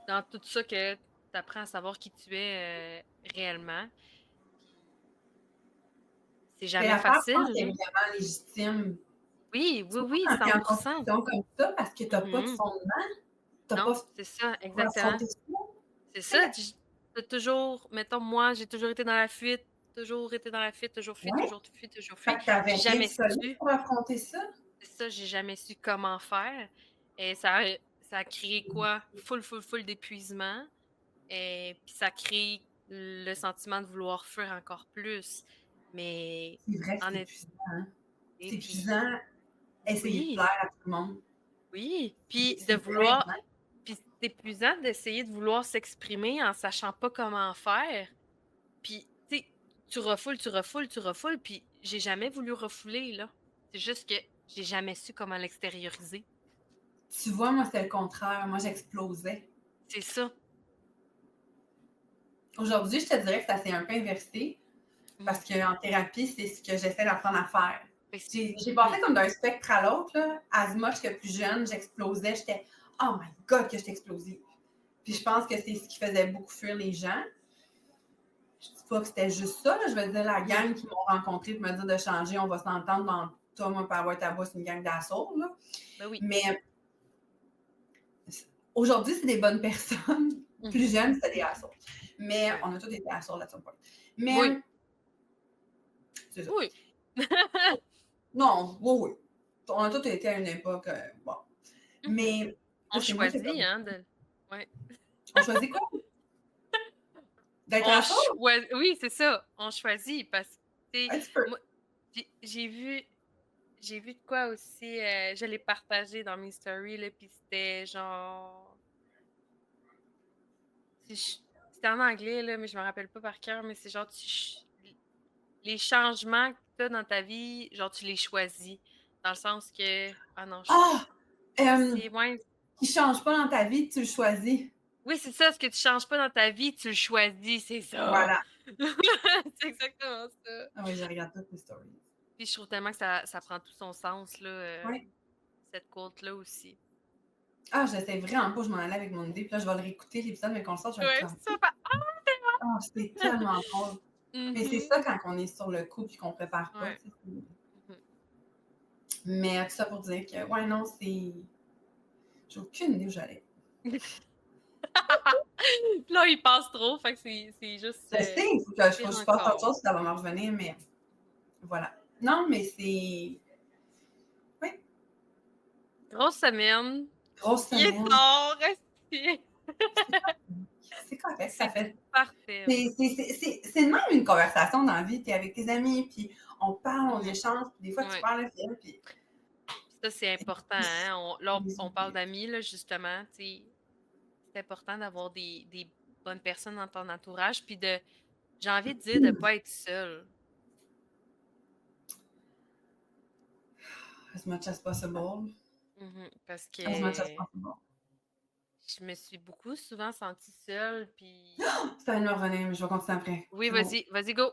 A: dans tout ça que tu apprends à savoir qui tu es réellement. C'est
B: Mais
A: jamais
B: la peur, je
A: facile,
B: pense qu'elle est
A: là.
B: vraiment légitime.
A: Oui, oui,
B: Surtout
A: oui,
B: quand tu es en
A: 100%.
B: compétition comme ça, parce que tu n'as pas de
A: Mhm.
B: fondement, tu n'as
A: Non,
B: pas
A: c'est ça,
B: pour
A: exactement.
B: affronter ça.
A: C'est
B: Tu sais,
A: ça, t'as toujours, mettons, moi, j'ai toujours été dans la fuite, toujours été dans la fuite, toujours fui,
B: ouais.
A: toujours fui, toujours
B: Fait
A: fui.
B: que tu n'avais
A: J'ai
B: rien de
A: jamais
B: solide
A: su,
B: pour affronter ça.
A: c'est ça, j'ai jamais su comment faire. Et ça a créé quoi? Full, full, full d'épuisement. Et puis ça crée le sentiment de vouloir fuir encore plus. Mais
B: C'est vrai que
A: en
B: c'est
A: été,
B: épuisant. Hein? C'est
A: puis
B: épuisant essayer de
A: oui,
B: plaire à tout le monde.
A: oui. Puis de
B: C'est
A: vouloir,
B: vraiment.
A: puis c'est épuisant d'essayer de vouloir s'exprimer en sachant pas comment faire. Puis, tu sais, tu refoules, tu refoules, tu refoules, puis j'ai jamais voulu refouler, là. C'est juste que j'ai jamais su comment l'extérioriser.
B: Tu vois, moi, c'était le contraire. Moi, j'explosais.
A: C'est ça.
B: Aujourd'hui, je te dirais que ça s'est un peu inversé
A: Mhm.
B: parce qu'en thérapie, c'est ce que j'essaie d'apprendre à faire.
A: Fait que
B: J'ai
A: mhm.
B: passé comme d'un spectre à l'autre, là. As much que plus jeune, j'explosais. J'étais, oh my God, que j'étais explosive. Puis je pense que c'est ce qui faisait beaucoup fuir les gens. Je dis pas que c'était juste ça, là. Je veux dire, la
A: Mhm.
B: gang qui m'ont rencontré pour me dire de changer, on va s'entendre dans toi, moi, par ta voix, c'est une gang d'assaut, là.
A: Ben oui.
B: Mais aujourd'hui, c'est des bonnes personnes.
A: Mhm.
B: Plus jeunes, c'était des assauts. Mais
A: Ouais.
B: on a tous été assauts là-dessus. Mais
A: Oui.
B: c'est ça.
A: Oui.
B: Non, oui, oui. On a tous été à une époque. Bon.
A: Mhm.
B: Mais
A: On
B: parce que moi, c'est
A: choisit,
B: comme.
A: hein, ouais.
B: On choisit quoi? D'être
A: On
B: assaut?
A: choisit. Oui, c'est ça. On choisit parce que, tu sais,
B: Un petit peu.
A: moi, j'ai vu de quoi aussi, je l'ai partagé dans mes stories, là, puis c'était genre. C'était en anglais, là, mais je me rappelle pas par cœur, mais c'est genre, les changements que tu as dans ta vie, genre, tu les choisis. Dans le sens que, ah non,
B: Ah!
A: c'est, ouais.
B: Qui ne change pas dans ta vie, tu le choisis.
A: Oui, c'est ça, ce que tu changes pas dans ta vie, tu le choisis, c'est ça.
B: Voilà.
A: C'est exactement ça.
B: Ah oui, je regarde toutes les stories.
A: Puis je trouve tellement que ça prend tout son sens, là,
B: Oui.
A: cette quote-là aussi.
B: Ah, je sais vraiment pas, je m'en allais avec mon idée, puis là, je vais le réécouter, l'épisode, mais qu'on le sorte, je vais être
A: Ouais,
B: comme.
A: ça fait.
B: Ah, c'est tellement drôle. Mais c'est
A: Mhm.
B: ça quand on est sur le coup puis qu'on prépare pas.
A: Ouais.
B: Tu sais.
A: Mhm.
B: Mais tout ça pour dire que, ouais, non, c'est. J'ai aucune idée où j'allais.
A: Là, il passe trop, fait que c'est juste
B: Je sais, il faut que
A: pire
B: je fasse autre
A: encore.
B: chose, ça va me revenir, mais voilà. Non, mais c'est. Oui,
A: Grosse semaine.
B: grosse
A: Il est
B: semaine.
A: tard, esti.
B: C'est correct, ça
A: C'est
B: fait.
A: parfait.
B: C'est de même une conversation dans la vie. Tu es avec tes amis, puis on parle, on
A: Mhm.
B: échange, puis des fois, tu
A: Ouais.
B: parles le film, puis.
A: Ça, c'est important, hein. On parle d'amis, là, justement. Tu sais, c'est important d'avoir des bonnes personnes dans ton entourage, puis j'ai envie de dire de pas être seul.
B: as much as possible.
A: Parce
B: As much as
A: que
B: possible.
A: je me suis beaucoup souvent sentie seule, puis...
B: Ça va me revenir, mais je vais continuer après.
A: Oui,
B: C'est bon.
A: vas-y, go!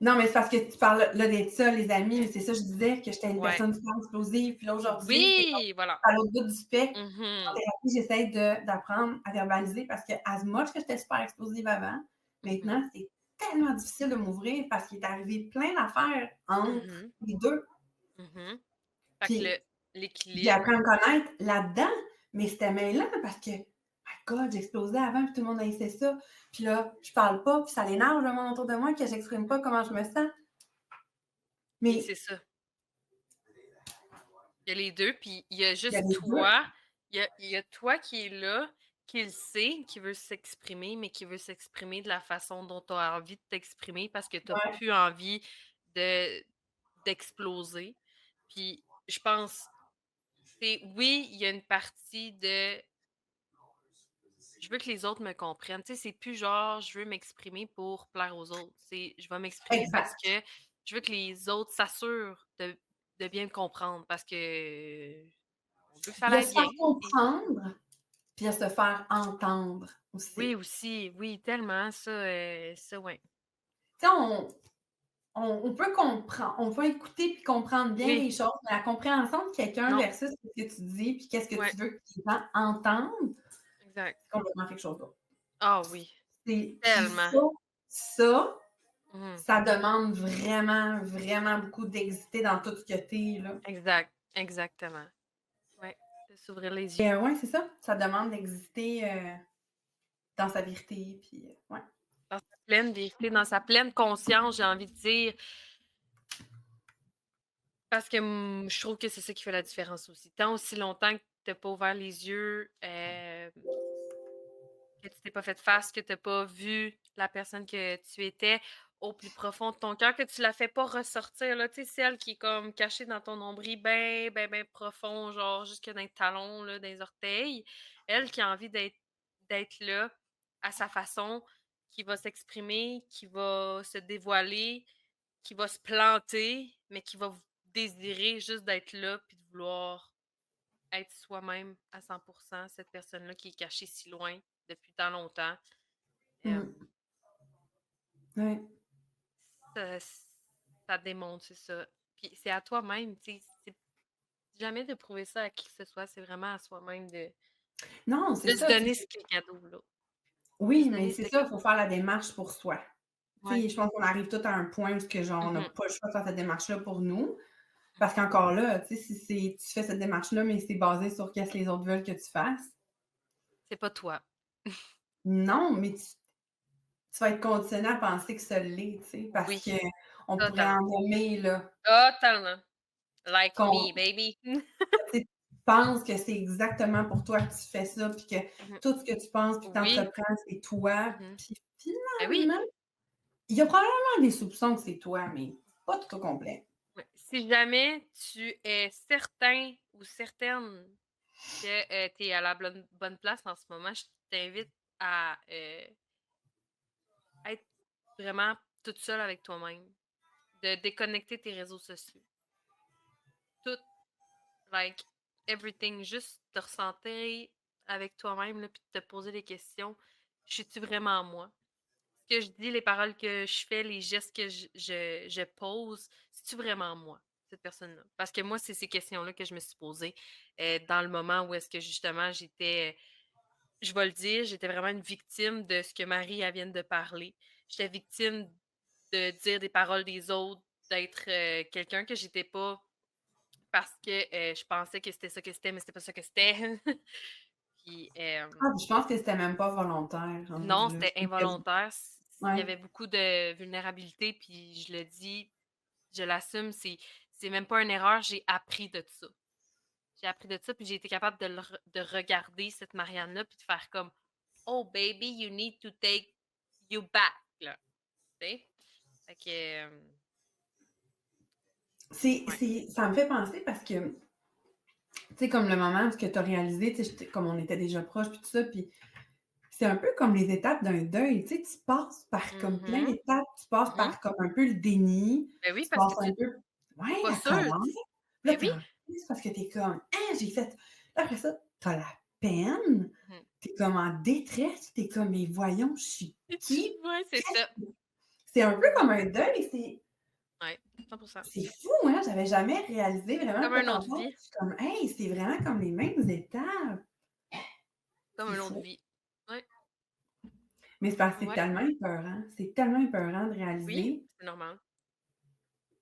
B: Non, mais c'est parce que tu parles là d'être seule, les amis, mais c'est ça, je disais que j'étais une
A: Ouais.
B: personne super explosive. Puis là, aujourd'hui, c'est comme
A: Oui, voilà.
B: à l'autre bout du spectre. En
A: Mhm,
B: thérapie, j'essaie d'apprendre à verbaliser parce que, as much que j'étais super explosive avant, maintenant, c'est tellement difficile de m'ouvrir parce qu'il est arrivé plein d'affaires entre
A: mhm,
B: les deux.
A: mhm. Fait que
B: Puis j'ai
A: l'équilibre,
B: appris à me connaître là-dedans, mais c'était mêlant parce que, my God, j'explosais avant, puis tout le monde haïssait ça. Puis là, je parle pas, puis ça l'énerve le monde autour de moi que j'exprime pas comment je me sens.
A: puis
B: Mais
A: c'est ça. Il y a les deux, puis il y a
B: il y a
A: juste
B: les deux.
A: toi. Il y a toi qui est là, qui le sait, qui veut s'exprimer, mais qui veut s'exprimer de la façon dont tu as envie de t'exprimer parce que tu n'as
B: Ouais,
A: plus envie de d'exploser. Puis je pense, oui, il y a une partie de je veux que les autres me comprennent. Tu sais, c'est plus genre je veux m'exprimer pour plaire aux autres. C'est je vais m'exprimer parce
B: exact.
A: que je veux que les autres s'assurent de bien me comprendre parce que on veut que ça
B: Il y a
A: aille
B: se faire
A: bien. Puis
B: comprendre, puis il y a se faire entendre
A: oui,
B: aussi.
A: aussi, oui, tellement, ça, ouais.
B: Tu sais, on peut comprendre, on peut écouter puis comprendre bien
A: Oui,
B: les choses, mais la compréhension de quelqu'un
A: non,
B: versus ce que tu dis puis qu'est-ce que
A: ouais,
B: tu veux que les gens entendent,
A: exact.
B: c'est complètement quelque chose d'autre.
A: Ah oui,
B: Puis
A: tellement.
B: ça,
A: Mhm.
B: ça demande vraiment, vraiment beaucoup d'exister dans tout ce que tu es, là.
A: Exact, exactement. Ouais, de s'ouvrir les yeux.
B: Et ouais, c'est ça. Ça demande d'exister dans sa vérité, puis ouais.
A: Dans sa pleine vérité, dans sa pleine conscience, j'ai envie de dire. Parce que je trouve que c'est ça qui fait la différence aussi. Tant aussi longtemps que tu n'as pas ouvert les yeux, que tu t'es pas fait face, que tu n'as pas vu la personne que tu étais au plus profond de ton cœur, que tu la fais pas ressortir, là, tu sais, celle qui est comme cachée dans ton nombril, ben, ben, ben profond, genre jusque dans les talons, là, dans les orteils. Elle qui a envie d'être là à sa façon, qui va s'exprimer, qui va se dévoiler, qui va se planter, mais qui va désirer juste d'être là puis de vouloir être soi-même à 100%, cette personne-là qui est cachée si loin depuis tant longtemps. Euh,
B: Mm. Ouais.
A: ça, ça démontre, c'est ça. Puis c'est à toi-même, tu sais. C'est jamais de prouver ça à qui que ce soit, c'est vraiment à soi-même
B: Non, c'est
A: de se
B: ça.
A: donner ce cadeau, là. De
B: Oui,
A: se
B: mais
A: donner
B: c'est
A: ce
B: ça, il
A: cadeau.
B: faut faire la démarche pour soi. Tu
A: Ouais.
B: sais, je pense qu'on arrive tous à un point où ce que genre, on n'a
A: Mhm.
B: pas le choix de faire cette démarche-là pour nous. Parce qu'encore là, tu sais, si tu fais cette démarche-là, mais c'est basé sur qu'est-ce que les autres veulent que tu fasses,
A: C'est pas toi.
B: non, mais tu vas être conditionné à penser que ça l'est, tu sais, parce
A: Oui,
B: qu'on pourrait
A: totalement.
B: en nommer, là,
A: Totalement. Like
B: qu'on
A: me, baby.
B: tu sais, tu penses que c'est exactement pour toi que tu fais ça, puis que
A: Mhm.
B: tout ce que tu penses puis que tu
A: Oui.
B: entreprends, c'est toi.
A: Mhm.
B: Puis
A: Ben oui.
B: finalement, il y a probablement des soupçons que c'est toi, mais pas tout au complet.
A: Ouais. Si jamais tu es certain ou certaine que tu es à la bonne place en ce moment, je t'invite à être vraiment toute seule avec toi-même, de déconnecter tes réseaux sociaux. Tout, like everything, juste te ressentir avec toi-même, là, puis de te poser des questions. Je suis-tu vraiment moi? Ce que je dis, les paroles que je fais, les gestes que je pose, c'est-tu vraiment moi, cette personne-là? Parce que moi, c'est ces questions-là que je me suis posées dans le moment où est-ce que justement j'étais, je vais le dire, j'étais vraiment une victime de ce que Marie elle vient de parler. J'étais victime de dire des paroles des autres, d'être quelqu'un que j'étais pas parce que je pensais que c'était ça que c'était, mais c'était pas ça que c'était. Puis
B: Ah, puis je pense que c'était même pas volontaire,
A: non,
B: rendu là.
A: c'était
B: Je pense que
A: involontaire. Il y
B: ouais.
A: avait beaucoup de vulnérabilité, puis je le dis, je l'assume, c'est même pas une erreur, j'ai appris de ça. J'ai appris de ça, puis j'ai été capable de regarder cette Marianne-là, puis de faire comme Oh baby, you need to take you back, là. Tu sais? Fait que ouais.
B: Ça me fait penser parce que, tu sais, comme le moment où tu as réalisé, tu sais, comme on était déjà proches, puis tout ça, puis c'est un peu comme les étapes d'un deuil, tu sais, tu passes par comme plein
A: Mhm,
B: d'étapes, tu passes
A: mhm.
B: par comme un peu le déni,
A: Ben oui,
B: tu
A: parce que
B: passes
A: tu
B: un
A: n'es
B: peu, ouais,
A: pas
B: la
A: sûr.
B: colère. Là,
A: Ben
B: t'es
A: oui,
B: triste parce que t'es comme: «Hein, j'ai fait» là, après ça, t'as la peine,
A: Mmh.
B: t'es comme en détresse, t'es comme: «Mais voyons, je suis qui?
A: Ouais, c'est ça.
B: C'est un peu
A: Mmh.
B: comme un deuil,
A: Ouais, 100%.
B: c'est fou, hein, j'avais jamais réalisé vraiment
A: Comme
B: le
A: une autre
B: potentiel.
A: vie.
B: Je suis comme: «Hey, c'est vraiment comme les mêmes étapes».
A: Comme
B: C'est
A: une autre
B: fou.
A: vie. Ouais,
B: Mais c'est parce que
A: ouais.
B: c'est tellement épeurant
A: Oui, c'est normal.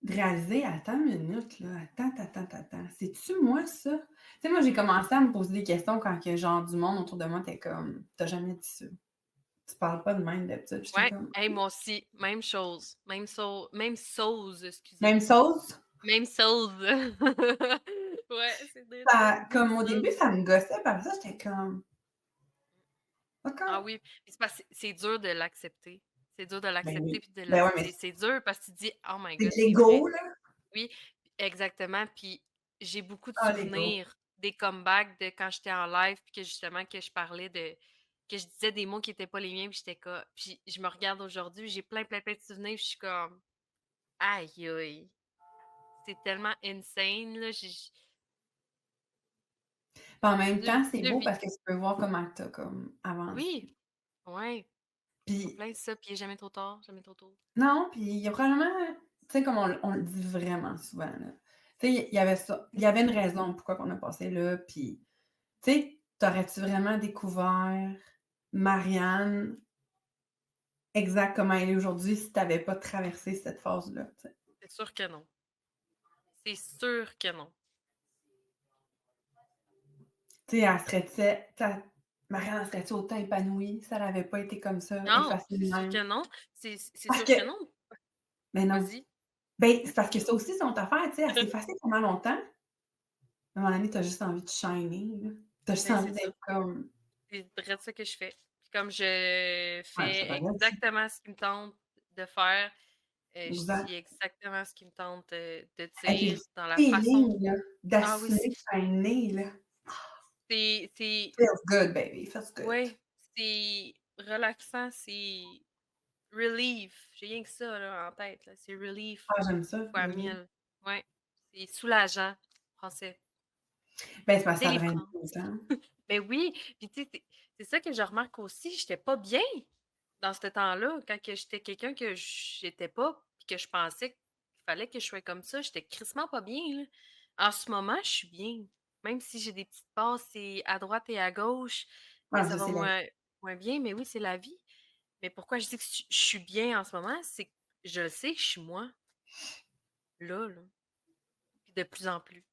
B: de réaliser: «Attends une minute là, attends, c'est-tu moi ça?» Tu sais, moi, j'ai commencé à me poser des questions quand que genre du monde autour de moi était comme: «Tu as jamais dit ça, tu parles pas de même d'habitude». J'étais
A: Ouais,
B: comme:
A: hey, moi aussi, même chose, même sauce, excusez.
B: «Même chose?»
A: Même sauce. Ouais, c'est vrai ça,
B: Ça
A: même
B: comme au début,
A: sauce.
B: ça me gossait, puis après ça, j'étais comme:
A: Ah
B: «D'accord».
A: oui, puis c'est parce que c'est dur de l'accepter. C'est dur de
B: Ben
A: l'accepter
B: oui.
A: puis de
B: Ben ouais, mais
A: c'est dur parce que tu te dis: «Oh my
B: c'est
A: god,
B: de
A: c'est vrai».
B: l'ego là.
A: Oui, exactement, puis j'ai beaucoup de
B: Ah l'ego.
A: souvenirs des comebacks de quand j'étais en live puis que justement que je parlais de que je disais des mots qui étaient pas les miens puis j'étais comme puis je me regarde aujourd'hui, j'ai plein de souvenirs, puis je suis comme: «Aïe aïe». C'est tellement insane là,
B: Puis en même
A: deux
B: temps, c'est
A: 2
B: beau
A: vies.
B: parce que tu peux voir comment tu as comme
A: Oui,
B: avancé.
A: ouais, en
B: Puis
A: plein ça, puis il est jamais trop tard, jamais trop tôt.
B: non, puis il y a probablement tu sais, comme on le dit vraiment souvent, là. Tu sais, il y avait ça, il y avait une raison pourquoi qu'on a passé là, puis tu sais, t'aurais-tu vraiment découvert Marianne exact comment elle est aujourd'hui si tu avais pas traversé cette phase-là, tu sais?
A: C'est sûr que non. C'est sûr que non.
B: Tu sais, elle serait-tu ta Marianne, elle serait-tu autant épanouie si elle avait pas été comme ça,
A: Non,
B: effacée
A: c'est
B: de
A: sûr
B: même?
A: que non. C'est
B: Parce
A: sûr
B: que
A: que non.
B: ben non.
A: Vas-y.
B: Ben, c'est parce que ça aussi, c'est une autre affaire, tu sais, elle s'est effacée pendant longtemps. À un moment donné, tu as juste envie de shiner, là. Tu as juste
A: Ben,
B: envie
A: c'est ça.
B: d'être comme
A: C'est vrai ça que je fais. Puis comme je
B: ouais, c'est
A: fais
B: pareil aussi.
A: exactement ce qui me tente de faire, je dis
B: Exact.
A: exactement ce qui me tente, de
B: Avec
A: dire
B: le
A: dans la façon
B: feeling, là,
A: ah oui,
B: d'assumer que shiner, là.
A: c'est
B: Feels good, baby, feels good.
A: ouais, c'est relaxant, c'est relief. J'ai rien que ça là en tête là, c'est relief
B: Ah, j'aime ça,
A: fois
B: really.
A: 1000. Ouais, c'est soulageant, français.
B: Ben, c'est parce que ça draine
A: Délivrant.
B: pas autant.
A: Ben oui, puis tu sais, c'est ça que je remarque aussi, j'étais pas bien dans ce temps-là, quand que j'étais quelqu'un que j'étais pas, puis que je pensais qu'il fallait que je sois comme ça, j'étais crissement pas bien, là. En ce moment, je suis bien. Même si j'ai des petites passes à droite et à gauche, que
B: Ah,
A: ça
B: ça,
A: va
B: c'est la
A: moins bien, mais oui, c'est la vie. Mais pourquoi je dis que je suis bien en ce moment, c'est que je sais que je suis moi, là, puis de plus en plus.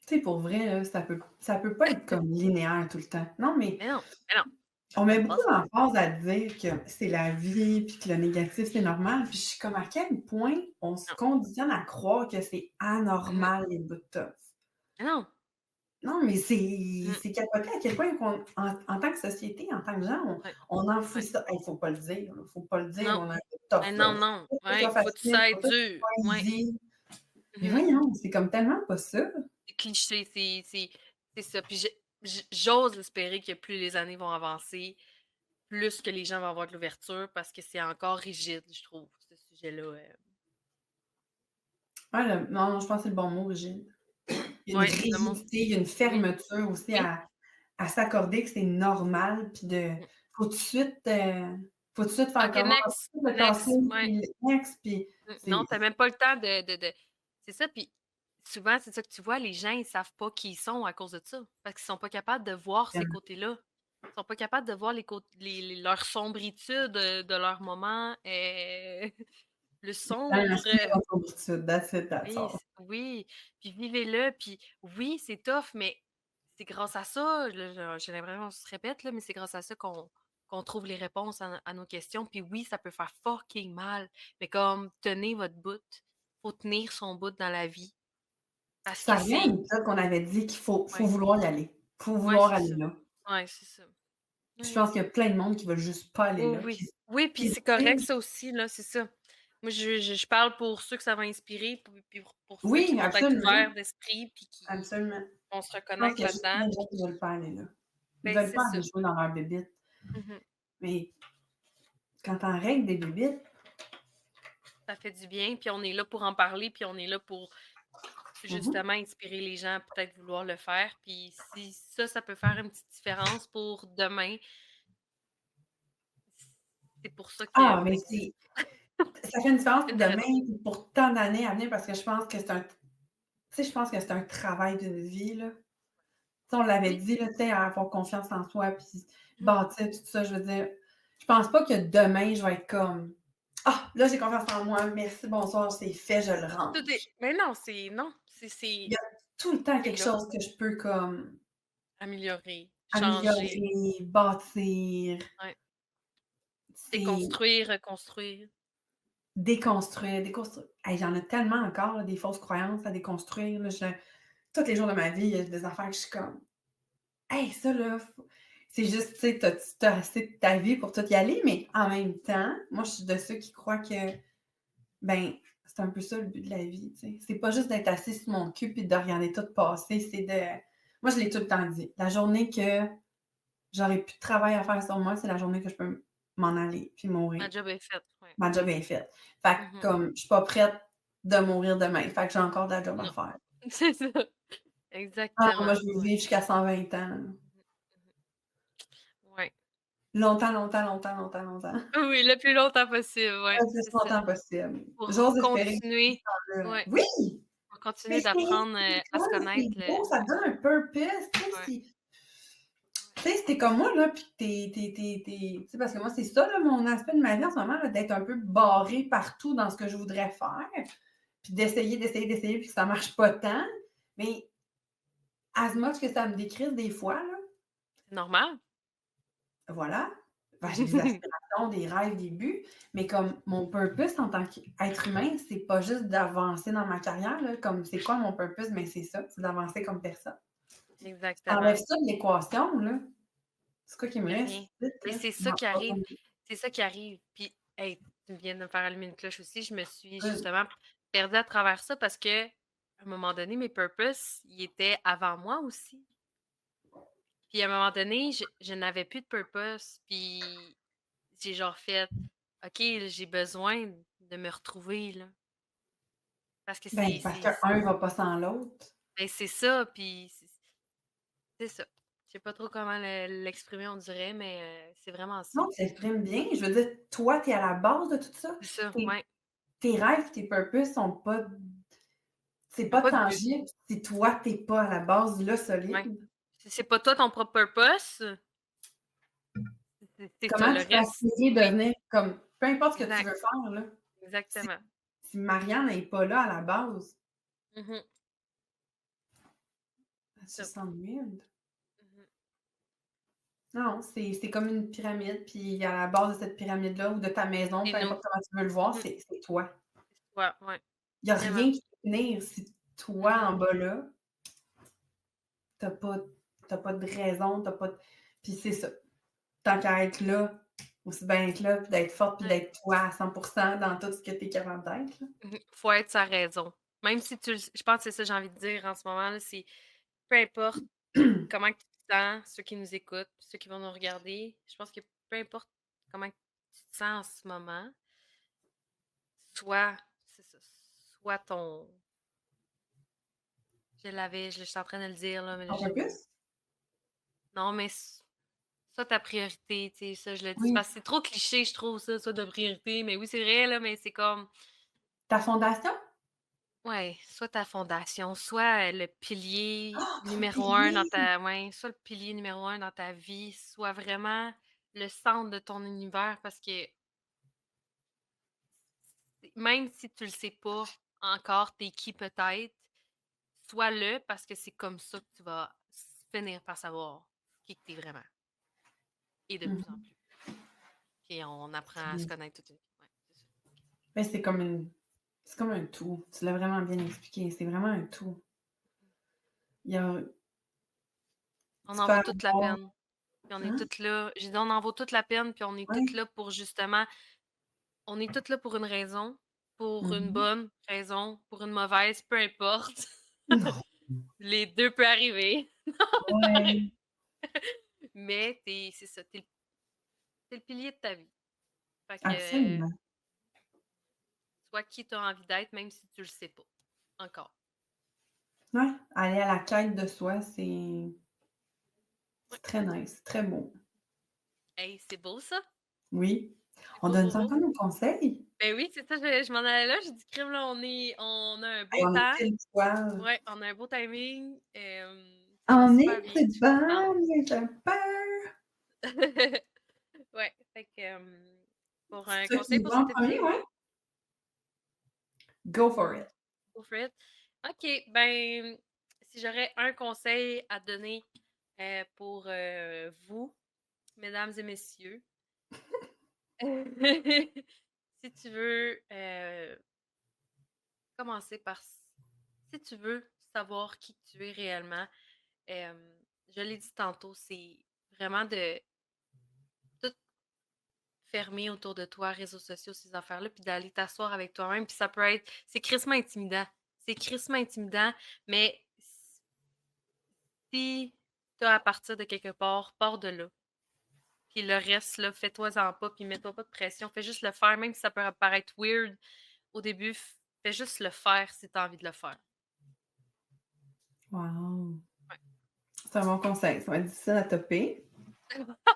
B: tu sais, pour vrai, là, ça peut pas être comme linéaire tout le temps. Non, mais
A: Mais non,
B: on met
A: même
B: beaucoup
A: pas ça.
B: d'emphase à dire que c'est la vie, puis que le négatif, c'est normal, puis je suis comme à quel point on se
A: Non.
B: conditionne à croire que c'est
A: Mmh.
B: anormal les bouts de tough.
A: Mais non.
B: Non, mais
A: Mmh.
B: c'est capoté à quel point qu'on en tant que société, en tant que gens,
A: Ouais,
B: on enfouit
A: ouais.
B: ça. Hey, faut pas le dire, là, faut pas le dire,
A: Non.
B: on a un peu
A: Mais
B: tough, là.
A: non, non.
B: Faut pas que ce
A: Ouais,
B: soit
A: faut que
B: facile,
A: ça
B: faut
A: aille
B: pas que ce
A: dur.
B: soit
A: Ouais.
B: easy. Mais
A: Mmh.
B: voyons, c'est comme tellement pas ça.
A: C'est cliché, c'est ça. Puis j'ose espérer que plus les années vont avancer, plus que les gens vont avoir de l'ouverture parce que c'est encore rigide, je trouve, ce sujet-là.
B: Ouais, non, je pense que c'est le bon mot, rigide. Il y a une
A: Ouais, le mot.
B: rigidité, il y a une
A: Oui,
B: fermeture aussi
A: oui.
B: à s'accorder que c'est normal, puis
A: Mmh.
B: faut tout de suite, faut tout de suite faire
A: OK,
B: comment,
A: next,
B: tout le tasser,
A: next. Ouais.
B: puis next, puis
A: Non,
B: c'est
A: tu même pas le temps de c'est ça, puis souvent, c'est ça que tu vois, les gens, ils savent pas qui ils sont à cause de ça, parce qu'ils sont pas capables de voir ces côtés-là. Ils sont pas capables de voir les côt les leurs sombritudes, de leurs moments, plus sombres,
B: assumer votre sombritude, that's it, that's
A: oui,
B: all.
A: oui, puis vivez-le, puis oui, c'est tough, mais c'est grâce à ça, là, j'ai l'impression qu'on se répète, là, mais c'est grâce à ça qu'on trouve les réponses à nos questions. Puis oui, ça peut faire fucking mal, mais comme tenez votre bout. Faut tenir son bout dans la vie parce que
B: Ça revient à
A: c'est
B: l'épisode qu'on avait dit qu'il faut
A: ouais,
B: vouloir y aller. Faut
A: ouais,
B: vouloir
A: c'est
B: aller
A: ça.
B: là.
A: Ouais, c'est ça.
B: Puis je
A: Ouais.
B: pense qu'il y a plein de monde qui veulent juste pas aller
A: Oui,
B: là,
A: oui. Oui, puis
B: qui
A: c'est correct
B: tu sais
A: ça aussi, là, c'est ça. Moi, je parle pour ceux que ça va inspirer, puis pour ceux qui
B: oui,
A: vont être
B: absolument,
A: ouverts d'esprit puis qui
B: absolument.
A: vont se
B: Je pense
A: reconnaître
B: qu'il y a juste
A: là-dedans,
B: plein de gens
A: puis
B: qui veulent pas aller là. Ils
A: ben,
B: veulent
A: c'est
B: pas aller
A: ça.
B: jouer dans leur bébite.
A: Mmh.
B: Mais quand tu en règles des bébites,
A: Ça fait du bien, puis on est là pour en parler, puis on est là pour
B: Mhm.
A: justement inspirer les gens à peut-être vouloir le faire. Puis si ça peut faire une petite différence pour demain, c'est pour ça que
B: Ah, mais
A: ben, c'est
B: ça fait une différence
A: une
B: pour
A: des
B: demain,
A: raisons.
B: puis pour tant d'années à venir parce que je pense que c'est un tu sais, je pense que c'est un travail d'une vie, là. Tu sais, on l'avait
A: Oui.
B: dit, là, tu sais, à avoir confiance en soi, puis
A: Mhm.
B: bâtir tout ça, je veux dire, je pense pas que demain, je vais être comme: «Ah, là, j'ai confiance en moi, merci, bonsoir, c'est fait, je le
A: Tout est.
B: range».
A: Mais non, c'est
B: Il y a tout le temps
A: c'est
B: quelque
A: là,
B: chose que je peux comme
A: améliorer, changer,
B: améliorer, bâtir.
A: ouais,
B: C'est
A: déconstruire, reconstruire.
B: déconstruire. Hey, j'en ai tellement encore, là, des fausses croyances à déconstruire, là, tous les jours de ma vie, il y a des affaires que je suis comme: «Hey, ça là, c'est juste, tu sais, tu assez de ta vie pour tout y aller», mais en même temps, moi, je suis de ceux qui croient que, ben, c'est un peu ça le but de la vie, tu sais. C'est pas juste d'être assis sur mon cul puis de regarder tout passer, c'est de moi, je l'ai tout le temps dit, la journée que j'aurai plus de travail à faire sur moi, c'est la journée que je peux m'en aller puis
A: Ma
B: mourir.
A: job est faite, ouais.
B: Ma job est faite. Fait que
A: Mhm.
B: comme je suis pas prête de mourir demain, fait que j'ai encore de la job à
A: Non,
B: faire.
A: c'est ça,
B: Ah, moi,
A: exactement,
B: je veux
A: ouais.
B: vivre jusqu'à 120 ans.
A: Mhm, mhm. Ouais.
B: Longtemps, longtemps, longtemps, longtemps, longtemps.
A: Oui, le plus longtemps possible, ouais,
B: Le plus
A: c'est ça.
B: longtemps possible.
A: Pour
B: J'ose espérer que d'ici
A: continuer,
B: ce temps-là
A: ouais,
B: oui!
A: pour continuer
B: Essayer
A: d'apprendre,
B: des
A: à se
B: choses,
A: connaître,
B: c'est beau, ça
A: ouais,
B: donne un purpose, tu sais,
A: ouais,
B: si
A: ouais.
B: tu sais, si tu comme moi, là, puis que tu sais, parce que moi, c'est ça, là, mon aspect de ma vie en ce moment, là, d'être un peu barrée partout dans ce que je voudrais faire, puis d'essayer, d'essayer, d'essayer, puis que ça marche pas tant, mais as much que ça me décrisse des fois, là,
A: C'est normal.
B: voilà. Ben, j'ai des aspirations, des rêves, des buts, mais comme mon purpose en tant qu'être humain, c'est pas juste d'avancer dans ma carrière, là, comme c'est quoi mon purpose? Mais c'est ça, c'est d'avancer comme personne.
A: Exactement.
B: Enlève ça de l'équation, là, c'est quoi qui me
A: Il y a
B: reste
A: rien.
B: ici,
A: Mais
B: là?
A: c'est ça
B: Moi,
A: qui
B: pas
A: arrive.
B: comme
A: C'est ça qui arrive. Puis, hey, tu viens de me faire allumer une cloche aussi. Je me suis
B: heu,
A: justement perdue à travers ça parce que, à un moment donné, mes purposes, ils étaient avant moi aussi. Puis, à un moment donné, je n'avais plus de purpose. Puis, j'ai genre fait, OK, là, j'ai besoin de me retrouver, là. Parce que
B: ben, parce qu'un va pas sans l'autre.
A: ben, c'est ça. Puis, c'est ça. Je sais pas trop comment l'exprimer, on dirait, mais c'est vraiment ça.
B: Non, tu t'exprimes bien. Je veux dire, toi, tu es à la base de tout ça.
A: C'est ça,
B: Tes
A: ouais.
B: tes rêves, tes purposes sont pas c'est
A: Y a
B: pas
A: pas de but.
B: tangible si toi, tu es pas à la base là,
A: Ouais.
B: solide.
A: Si c'est pas toi ton propre purpose, c'est ça.
B: Comment
A: Le
B: tu peux
A: reste,
B: aspirer
A: oui,
B: devenir comme peu importe ce que tu
A: exact,
B: veux faire, là, si
A: exactement.
B: si Marianne n'est pas là à la base,
A: Mhm.
B: elle se
A: Ça.
B: sent vide.
A: Mhm.
B: Non, c'est comme une pyramide, puis à la base de cette pyramide-là ou de ta maison,
A: C'est
B: peu
A: nous.
B: importe comment tu veux le voir,
A: Mhm.
B: c'est toi.
A: C'est toi, ouais,
B: Il y a
A: vraiment.
B: rien qui peut tenir si toi,
A: Mhm.
B: en bas là, tu pas de raison, tu pas de puis c'est ça. Tant qu'à être là, aussi bien être là, puis d'être forte, puis
A: Ouais.
B: d'être toi à 100 dans tout ce que tu es capable d'être, là.
A: Mhm. Faut être sa raison. Même si je pense que c'est ça que j'ai envie de dire en ce moment, là, c'est peu importe comment tu te sens, ceux qui nous écoutent, ceux qui vont nous regarder, je pense que peu importe comment tu te sens en ce moment, soit, c'est ça, soit ton, je suis en train de le dire, là, mais
B: Ton purpose?
A: non, mais soit ta priorité, tu sais, ça, je le dis,
B: Oui.
A: parce que c'est trop cliché, je trouve ça, soit de priorité, mais oui, c'est vrai, là, mais c'est comme,
B: Ta fondation?
A: ouais, soit ta fondation, soit le pilier
B: Ah! Ton
A: numéro un dans
B: pilier!
A: ta, ouais, soit le pilier numéro un dans ta vie, soit vraiment le centre de ton univers, parce que même si tu le sais pas encore, t'es qui peut-être, sois-le parce que c'est comme ça que tu vas finir par savoir qui que t'es vraiment. Et de plus en
B: Mmh.
A: plus. Puis on apprend à se
B: Puis,
A: connaître toute une vie. Ouais, c'est ça.
B: ben, c'est comme un tout. Tu l'as vraiment bien expliqué, c'est vraiment un tout. Il y a
A: On
B: tu
A: en
B: peux
A: vaut toute la
B: avoir
A: peine. Puis on est
B: hein?
A: toutes là. J'ai dit, on en vaut toute la peine, puis on est toutes
B: Ouais.
A: là pour justement. On est toutes là pour une raison, pour une
B: Mmh.
A: bonne raison, pour une mauvaise, peu importe.
B: Non.
A: Les deux peuvent arriver.
B: Ouais,
A: Mais c'est ça, t'es le pilier de ta vie. Fait que
B: absolument.
A: sois qui tu as envie d'être, même si tu le sais pas. Encore.
B: Ouais, aller à la quête de soi,
A: Ouais.
B: c'est très nice, c'est très beau.
A: Hey, c'est beau ça!
B: Oui.
A: C'est
B: On
A: beau,
B: donne
A: beau,
B: ça
A: beau.
B: encore nos conseils?
A: Ben oui, c'est ça, je m'en allais là, j'ai dit: «Crime là, on a un beau
B: Hey, on est
A: temps».
B: pile poil.
A: Ouais, on a un beau timing, ça va
B: On
A: super
B: est
A: bien, je
B: plus
A: suis contente.
B: bonnes, j'ai peur.
A: Ouais, fait que, pour un
B: C'est toi
A: conseil
B: qui y
A: pour
B: vas en
A: cet
B: premier,
A: épisode?
B: ouais? Go for
A: Mmh,
B: it.
A: go for it. OK, ben, si j'aurais un conseil à donner, pour, vous, mesdames et messieurs, si tu veux, commencer par si tu veux savoir qui tu es réellement, je l'ai dit tantôt, c'est vraiment de tout fermer autour de toi, réseaux sociaux, ces affaires-là, puis d'aller t'asseoir avec toi-même. Puis ça peut être, c'est crissement intimidant. C'est crissement intimidant, mais si tu as à partir de quelque part, pars de là. Puis le reste, là, fais-toi-en pas, puis mets-toi pas de pression. Fais juste le faire, même si ça peut paraître weird au début. Fais juste le faire si tu as envie de le faire.
B: Wow!
A: Ouais.
B: C'est un bon conseil. Ça va être difficile à topper.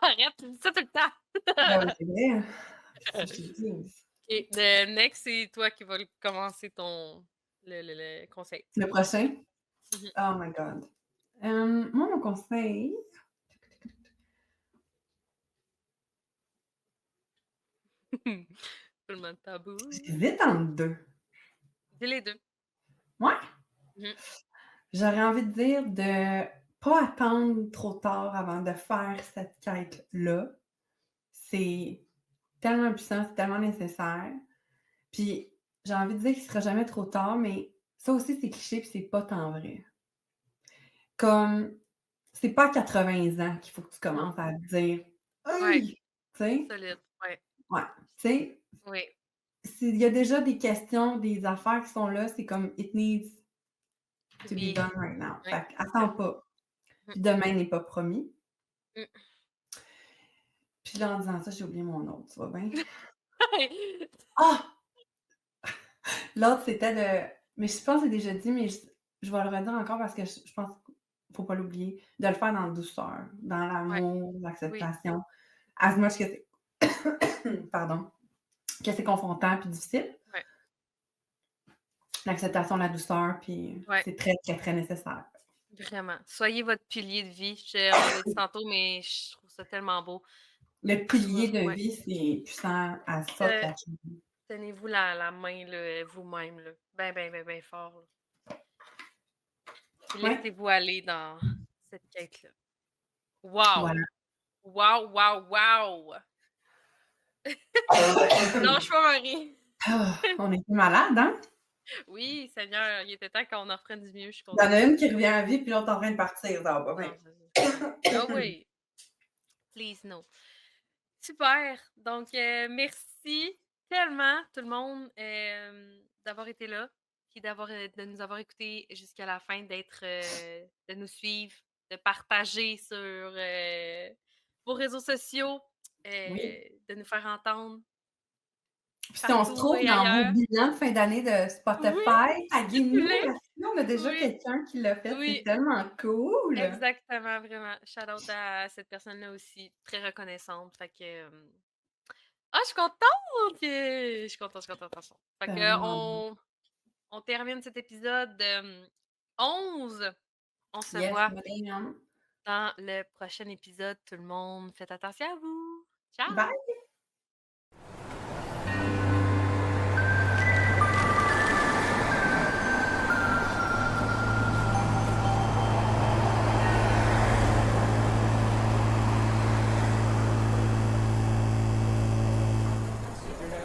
A: Arrête, tu dis ça tout le
B: Ben
A: temps!
B: oui, c'est vrai, hein. C'est ça que je te dis.
A: OK, the next, c'est toi qui vas commencer le conseil.
B: Le prochain?
A: Mhm.
B: Oh my god. Moi, mon conseil,
A: Tout le monde tabou.
B: j'hésite entre 2.
A: Dis les deux.
B: Ouais,
A: Mhm.
B: j'aurais envie de dire de pas attendre trop tard avant de faire cette quête-là. C'est tellement puissant, c'est tellement nécessaire. Puis j'ai envie de dire qu'il sera jamais trop tard, mais ça aussi, c'est cliché puis c'est pas tant vrai. Comme, c'est pas à 80 ans qu'il faut que tu
A: Non.
B: commences à te dire:
A: Ouais,
B: «Hey!» Tu sais?
A: solide. Ouais.
B: Ouais. Tu sais,
A: Oui.
B: s'il y a déjà des questions, des affaires qui sont là, c'est comme it needs
A: To
B: to be
A: be.
B: done right now.
A: Ouais.
B: Fait qu'attends pas.
A: Mm,
B: Puis demain n'est pas promis.
A: mm.
B: Puis là, en disant ça, j'ai oublié mon autre, tu vois bien?
A: Ouais.
B: Ah! L'autre, c'était le mais je pense que j'ai déjà dit, mais je vais le redire encore parce que je pense qu'il faut pas l'oublier, de le faire dans la douceur, dans
A: Ouais.
B: l'amour,
A: Oui.
B: l'acceptation, as much que c'est pardon, que c'est confrontant puis difficile.
A: Ouais.
B: L'acceptation, la douceur, puis
A: Ouais.
B: c'est très, très, très nécessaire.
A: Vraiment. Soyez votre pilier de vie. On l'a dit tantôt, mais je trouve ça tellement beau.
B: Le pilier de
A: Ouais.
B: vie, c'est puissant à ça que
A: Euh,
B: la
A: Tenez-vous la main là, vous-même, là. Ben, ben, ben, ben fort. Là. Puis
B: ouais,
A: laissez-vous aller dans cette quête-là. Wow!
B: voilà.
A: Wow, wow, wow! Lâche pas, Marie!
B: Ah, on est malade, hein?
A: Oui, Seigneur, il était temps qu'on en reprenne du mieux, je suis
B: Il y en
A: contente.
B: a une qui revient à vie, puis l'autre en train de partir, ça va pas bien.
A: Non, ouais. Ah oui, please no. Super! Donc, merci tellement tout le monde d'avoir été là, puis de nous avoir écoutés jusqu'à la fin, de nous suivre, de partager sur vos réseaux sociaux,
B: Oui.
A: de nous faire entendre
B: Puis si on se
A: partout
B: trouve
A: et
B: dans vos
A: ailleurs.
B: bilans de fin d'année de
A: Oui,
B: Spotify,
A: s'il vous
B: taguez-nous
A: plaît.
B: là-dessus. On a déjà
A: Oui,
B: quelqu'un qui l'a fait, c'est
A: oui,
B: tellement cool!
A: exactement, vraiment. Shout out à cette personne-là aussi, très reconnaissante. Fait que, ah, je suis contente! Je suis contente, je suis contente, je suis contente. Fait que,
B: Vraiment bon.
A: on termine cet épisode 11. On se
B: Yes,
A: voit
B: madame.
A: dans le prochain épisode, tout le monde. Faites attention à vous. Ciao!
B: Bye!